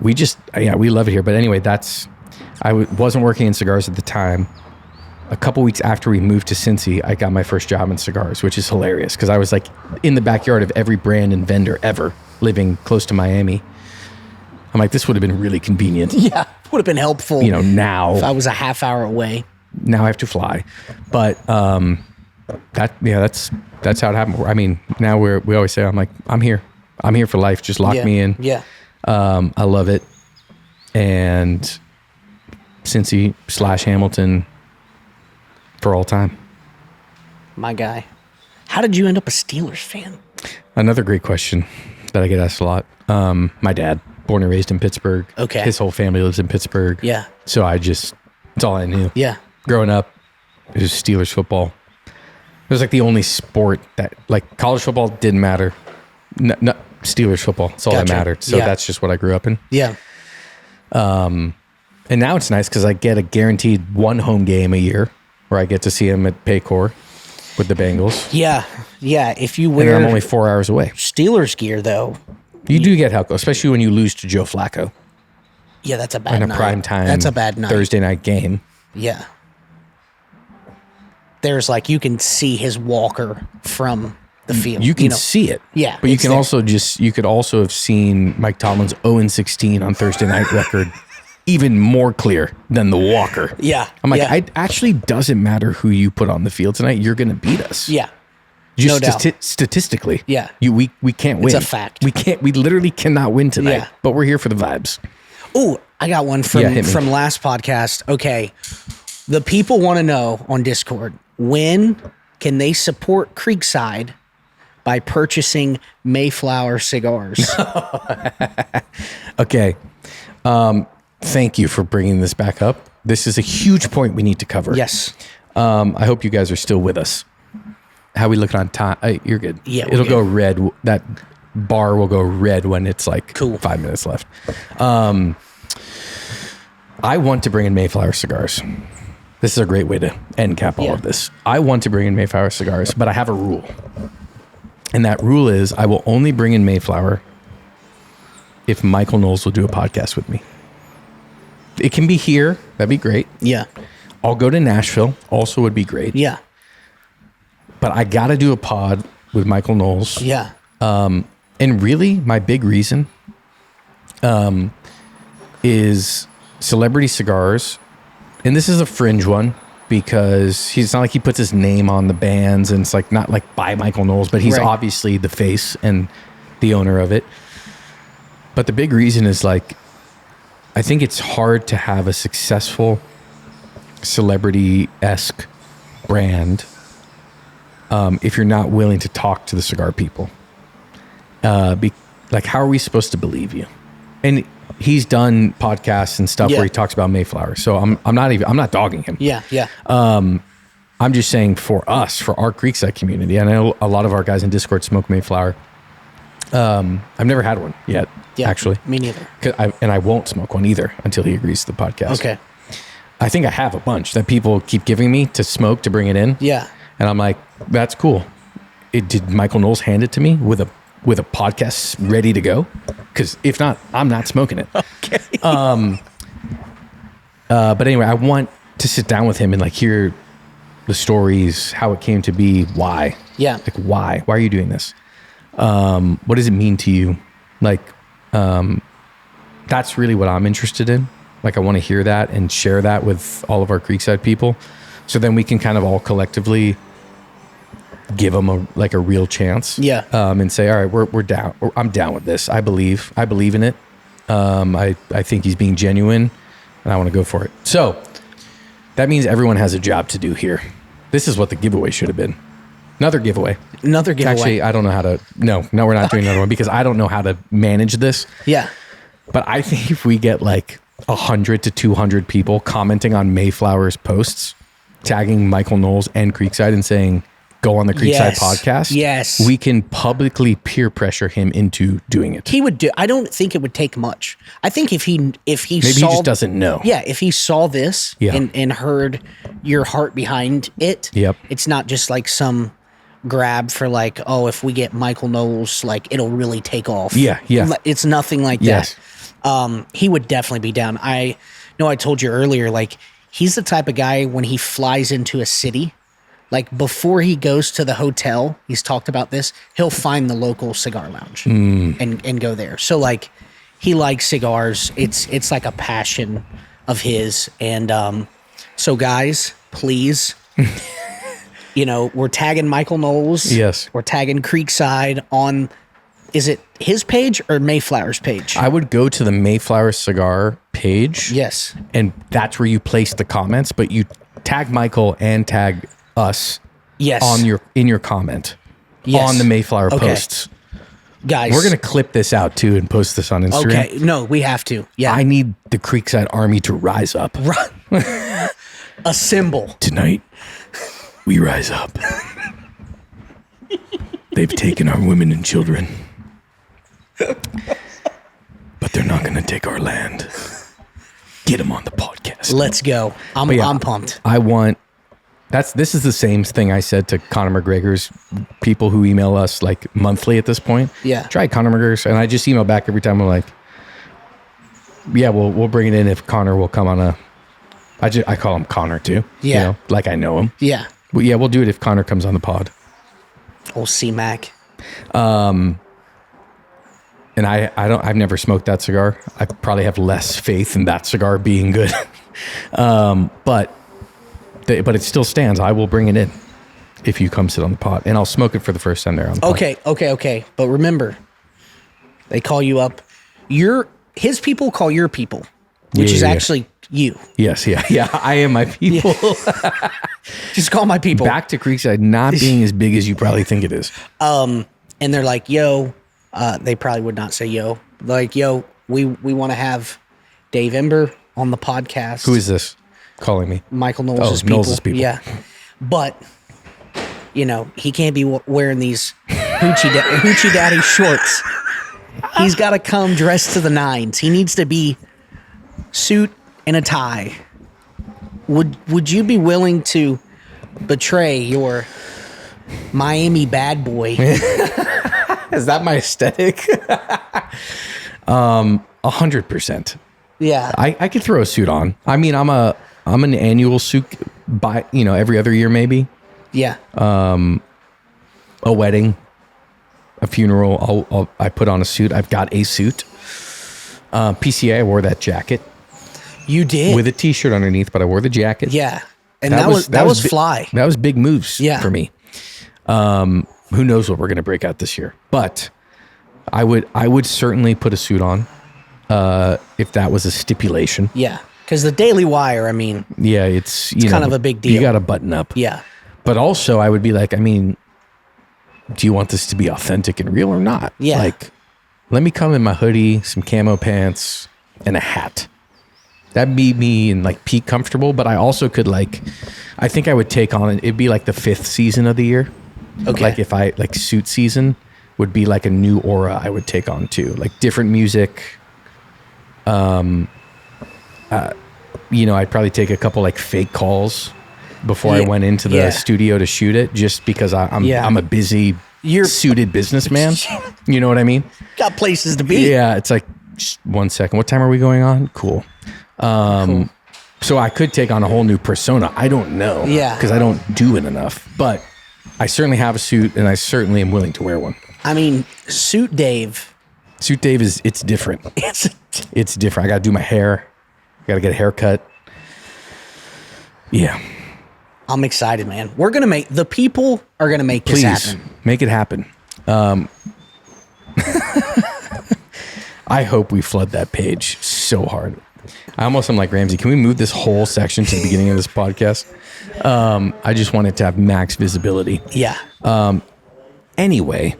we love it here. But anyway, I wasn't working in cigars at the time. A couple weeks after we moved to Cincy, I got my first job in cigars, which is hilarious because I was like in the backyard of every brand and vendor ever, living close to Miami. I'm like, this would have been really convenient. Yeah, would have been helpful. Now if I was a half hour away. Now I have to fly, but that's how it happened. I mean, now we always say, I'm here for life. Just lock me in. Yeah. I love it, and Cincy / Hamilton for all time. My guy. How did you end up a Steelers fan? Another great question that I get asked a lot. My dad, born and raised in Pittsburgh. Okay. His whole family lives in Pittsburgh. Yeah. So it's all I knew. Yeah. Growing up, it was Steelers football. It was like the only sport that, like, college football didn't matter. No, Steelers football. That's all that mattered. So that's just what I grew up in. Yeah. And now it's nice because I get a guaranteed one home game a year where I get to see him at Paycor with the Bengals. Yeah. Yeah. If you And wear I'm only 4 hours away. Steelers gear, though. You do get help, especially when you lose to Joe Flacco Yeah, that's a bad in a night. prime time That's a bad night. Thursday night game. Yeah. There's like, you can see his walker from the field. You can see it. Yeah, But you it's can there. also you could also have seen Mike Tomlin's 0-16 on Thursday night record even more clear than the walker. Yeah. I'm like, yeah. it actually doesn't matter who you put on the field tonight. You're going to beat us. Yeah. Just no doubt. statistically. Yeah. We can't win. a fact. We literally cannot win tonight. Yeah. But we're here for the vibes. Oh, I got one Yeah, hit me. from last podcast. Okay. The people want to know on Discord, when can they support Creekside by purchasing Mayflower cigars? Okay. Thank you for bringing this back up. This is a huge point we need to cover. Yes. I hope you guys are still with us. How we look on time? You're good. Yeah, we're It'll good. go red. That bar will go red when it's like Cool. 5 minutes left. I want to bring in Mayflower cigars. This is a great way to end cap all Yeah. of this. I want to bring in Mayflower cigars, but I have a rule. And that rule is I will only bring in Mayflower if Michael Knowles will do a podcast with me. It can be here. That'd be great. Yeah. I'll go to Nashville. Also would be great. Yeah. But I got to do a pod with Michael Knowles. Yeah. And really, my big reason is celebrity cigars. And this is a fringe one because he's not like he puts his name on the bands and it's like not like by Michael Knowles, but he's Right. obviously the face and the owner of it. But the big reason is like, I think it's hard to have a successful celebrity-esque brand if you're not willing to talk to the cigar people. Like, how are we supposed to believe you? And he's done podcasts and stuff Yeah. where he talks about Mayflower. So I'm not dogging him. Yeah. Yeah. I'm just saying for us, for our Creekside community, I know a lot of our guys in Discord smoke Mayflower. I've never had one yet, Yeah. actually. Me neither. And I won't smoke one either until he agrees to the podcast. Okay. I think I have a bunch that people keep giving me to smoke to bring it in. Yeah. And I'm like, that's cool. Did Michael Knowles hand it to me with a podcast ready to go? Because if not, I'm not smoking it. Okay. But anyway, I want to sit down with him and like hear the stories, how it came to be, why. Yeah. Like why? Why are you doing this? What does it mean to you? Like, that's really what I'm interested in. Like I want to hear that and share that with all of our Creekside people. So then we can kind of all collectively give them a real chance. Yeah. And say, all right, we're down. I'm down with this. I believe in it. I think he's being genuine and I want to go for it. So that means everyone has a job to do here. This is what the giveaway should have been. Another giveaway. Another giveaway. Actually, I don't know how to. No, we're not doing another one because I don't know how to manage this. Yeah. But I think if we get like 100 to 200 people commenting on Mayflower's posts, tagging Michael Knowles and Creekside and saying, go on the Creekside Yes. podcast. Yes. We can publicly peer pressure him into doing it. He would do. I don't think it would take much. I think if he Maybe saw, he just doesn't know. Yeah, if he saw this Yeah. and heard your heart behind it, Yep. it's not just like some grab for like, oh, if we get Michael Knowles, like it'll really take off. Yeah, yeah. It's nothing like Yes. that. He would definitely be down. I know I told you earlier, like he's the type of guy when he flies into a city, like before he goes to the hotel, he's talked about this, he'll find the local cigar lounge and go there. So like he likes cigars. It's like a passion of his. And so guys, please, we're tagging Michael Knowles. Yes. We're tagging Creekside on is it his page or Mayflower's page? I would go to the Mayflower cigar page. Yes. And that's where you place the comments, but you tag Michael and tag us Yes. in your comment Yes. on the Mayflower Okay. posts. Guys. We're going to clip this out too and post this on Instagram. Okay. No, we have to. Yeah. I need the Creekside Army to rise up. A symbol. Tonight, we rise up. They've taken our women and children. But they're not going to take our land. Get them on the podcast. Let's go. I'm pumped. I want... This is the same thing I said to Conor McGregor's people who email us like monthly at this point. Yeah. Try Conor McGregor's. And I just email back every time. I'm like, yeah, we'll bring it in if Conor will come on a... I call him Conor too. Yeah. You know, like I know him. Yeah. Well, yeah, we'll do it if Conor comes on the pod. Old C-Mac. And I've never smoked that cigar. I probably have less faith in that cigar being good. But it still stands. I will bring it in if you come sit on the pod, and I'll smoke it for the first time there on the pod. Okay. But remember, they call you up. His people call your people, which is actually you. Yes, yeah. I am my people. Just call my people. Back to Creekside not being as big as you probably think it is. And they're like, yo, they probably would not say yo. They're like, yo, we want to have Dave Ember on the podcast. Who is this calling me? Michael Knowles' people. Knowles' people. Yeah. But, he can't be wearing these hoochie daddy shorts. He's got to come dressed to the nines. He needs to be suit and a tie. Would you be willing to betray your Miami bad boy? Is that my aesthetic? 100%. Yeah. I could throw a suit on. I mean, I'm an annual suit every other year maybe. Yeah. A wedding, a funeral. I put on a suit. I've got a suit. PCA, I wore that jacket. You did? With a t-shirt underneath, but I wore the jacket. Yeah. And that was fly. That was big moves Yeah. for me. Who knows what we're going to break out this year, but I would certainly put a suit on, if that was a stipulation. Yeah. Because the Daily Wire, Yeah, it's kind of a big deal. You got to button up. Yeah. But also I would be like, do you want this to be authentic and real or not? Yeah. Like, let me come in my hoodie, some camo pants, and a hat. That'd be me and like peak comfortable, but I also could I think I would take on it'd be like the 5th season of the year. Okay. Like if I suit season would be like a new aura I would take on too. Like different music. I'd probably take a couple fake calls before I went into the studio to shoot it, just because I'm a busy, suited businessman. You know what I mean? Got places to be. Yeah, it's like, just 1 second. What time are we going on? Cool. Cool. So I could take on a whole new persona. I don't know. Yeah. Because I don't do it enough. But I certainly have a suit, and I certainly am willing to wear one. Suit Dave. Suit Dave it's different. It's different. I got to do my hair. I got to get a haircut. Yeah. I'm excited, man. The people are going to make this happen. Make it happen. I hope we flood that page so hard. I almost am like, Ramsey, can we move this whole section to the beginning of this podcast? I just want it to have max visibility. Yeah. Anyway,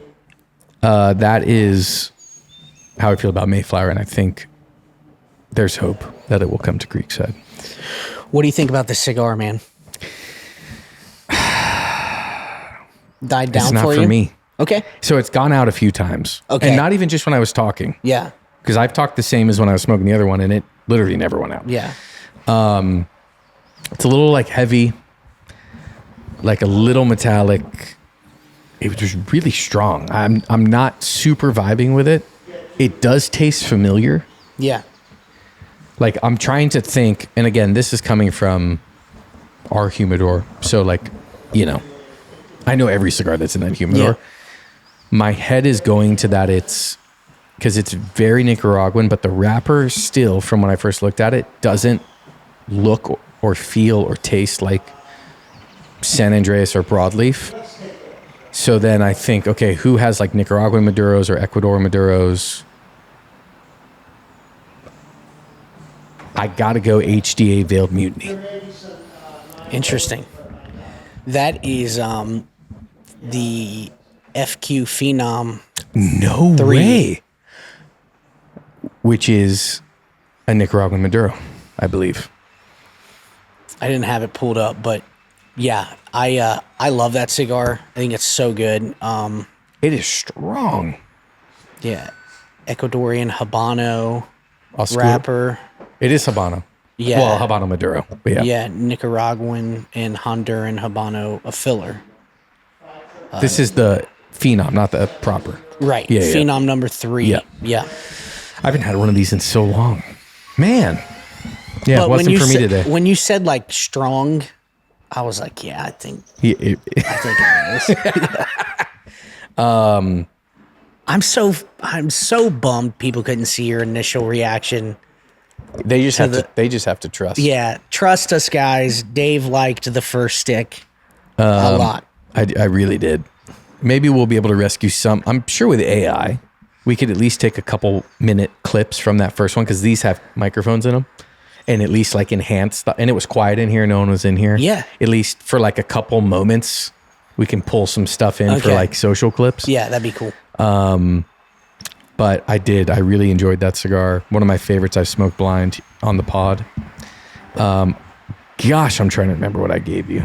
that is how I feel about Mayflower, and I think there's hope that it will come to Creekside. What do you think about this cigar, man? Died down it's not for for you? me. Okay. So it's gone out a few times. Okay. And not even just when I was talking. Yeah. Because I've talked the same as when I was smoking the other one, and it literally never went out. Yeah. It's a little heavy, like a little metallic. It was just really strong. I'm not super vibing with it. It does taste familiar. Yeah. Like I'm trying to think, and again, this is coming from our humidor. So I know every cigar that's in that humidor. Yeah. My head is going to that. Because it's very Nicaraguan, but the wrapper still, from when I first looked at it, doesn't look or feel or taste like San Andreas or Broadleaf. So then I think, okay, who has like Nicaraguan Maduros or Ecuador Maduros? I got to go HDA Veiled Mutiny. Interesting. That is the FQ Phenom. No way. Which is a Nicaraguan Maduro, I believe. I didn't have it pulled up, but yeah, I love that cigar. I think it's so good. It is strong. Yeah, Ecuadorian Habano Oscuro. wrapper. It is Habano. Yeah. Well, Habano Maduro. But yeah. Yeah, Nicaraguan and Honduran Habano, a filler. This is the Phenom, not the proper. Right. Yeah, Phenom number 3. Yeah. Yeah. I haven't had one of these in so long. Man. Yeah, But it wasn't for me today. when you said like strong, I was like, yeah, I think it is. I'm so bummed people couldn't see your initial reaction. they just have to trust. Yeah, trust us, guys. Dave liked the first stick a lot. I really did. Maybe we'll be able to rescue some. I'm sure with AI, we could at least take a couple minute clips from that first one because these have microphones in them, and at least like enhance. And it was quiet in here; no one was in here. Yeah. At least for like a couple moments, we can pull some stuff in for Okay. like social clips. Yeah, that'd be cool. But I really enjoyed that cigar. One of my favorites I've smoked blind on the pod. Gosh, I'm trying to remember what I gave you.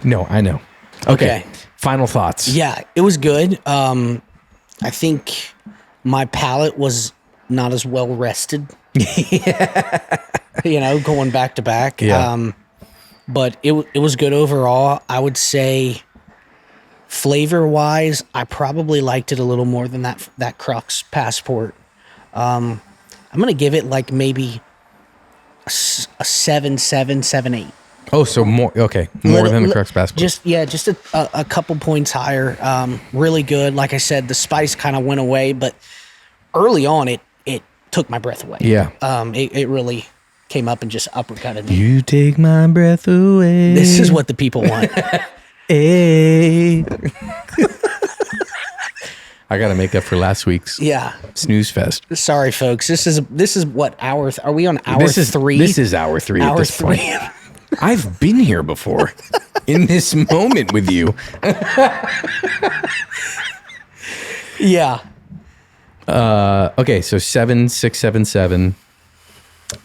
No, I know. Okay. Final thoughts. Yeah, it was good. I think my palate was not as well rested. You know, going back to back. Yeah. But it was good overall. I would say flavor wise, I probably liked it a little more than that Crux Passport. I'm gonna give it like maybe a 7.7, 7.8. Oh, so more. Okay. More than the Crux Passport. Just a couple points higher. Really good. Like I said, the spice kind of went away, but early on it took my breath away. Yeah. It really came up and just uppercutted me. You take my breath away. This is what the people want. Hey. I got to make up for last week's Yeah. snooze fest. Sorry, folks. This is what hour? Are we on hour This is 3? This is hour 3 at hour this 3. point. I've been here before in this moment with you. Yeah. Okay, so 7, 6, 7, 7.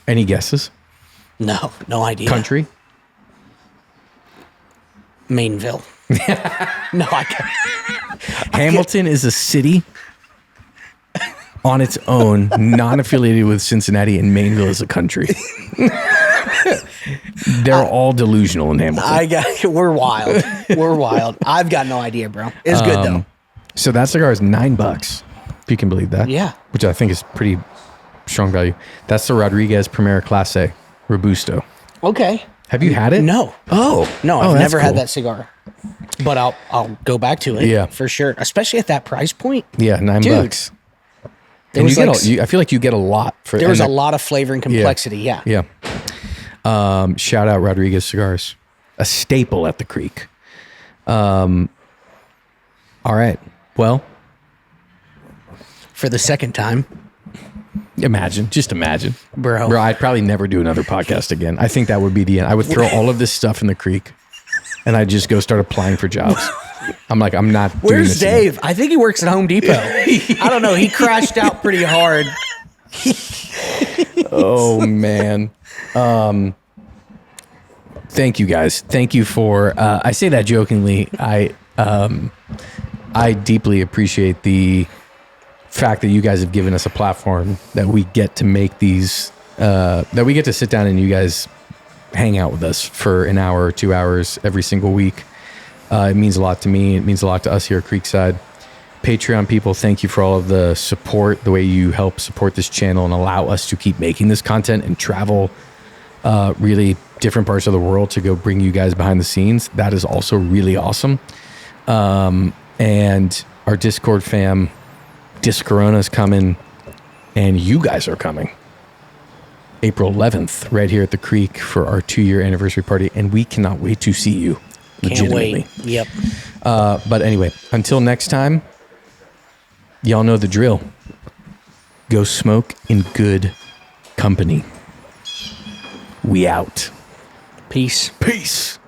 Any guesses? No idea. Country? Mainville. No, I can't. Hamilton is a city on its own, non-affiliated with Cincinnati, and Mainville is a country. They're all delusional in Hamilton. We're wild. We're wild. I've got no idea, bro. It's good though. So that cigar is $9, if you can believe that. Yeah. Which I think is pretty strong value. That's the Rodriguez Primera Clase Robusto. Okay. Have you had it? No. Oh. No, Oh, I've that's never had cool. that cigar. But I'll go back to it. Yeah. For sure. Especially at that price point. Yeah, $9. There And was you like, get I feel like you get a lot for there was and a lot of flavor and complexity. Yeah. Yeah. Shout out Rodriguez Cigars, a staple at the Creek. All right. Well, For the second time. just imagine. Bro. I'd probably never do another podcast again. I think that would be the end. I would throw all of this stuff in the Creek and I'd just go start applying for jobs. I'm like, I'm not doing Where's this anymore. Dave? I think he works at Home Depot. I don't know. He crashed out pretty hard. Oh man. Thank you guys. Thank you for I say that jokingly. I deeply appreciate the fact that you guys have given us a platform that we get to make these that we get to sit down and you guys hang out with us for an hour or 2 hours every single week. It means a lot to me. It means a lot to us here at Creekside. Patreon people, thank you for all of the support, the way you help support this channel and allow us to keep making this content and travel really different parts of the world to go bring you guys behind the scenes. That is also really awesome. And our Discord fam, Discorona's coming, and you guys are coming. April 11th, right here at the Creek for our 2-year anniversary party, and we cannot wait to see you. Can't Legitimately. wait. Yep. But anyway, until next time, y'all know the drill. Go smoke in good company. We out. Peace. Peace.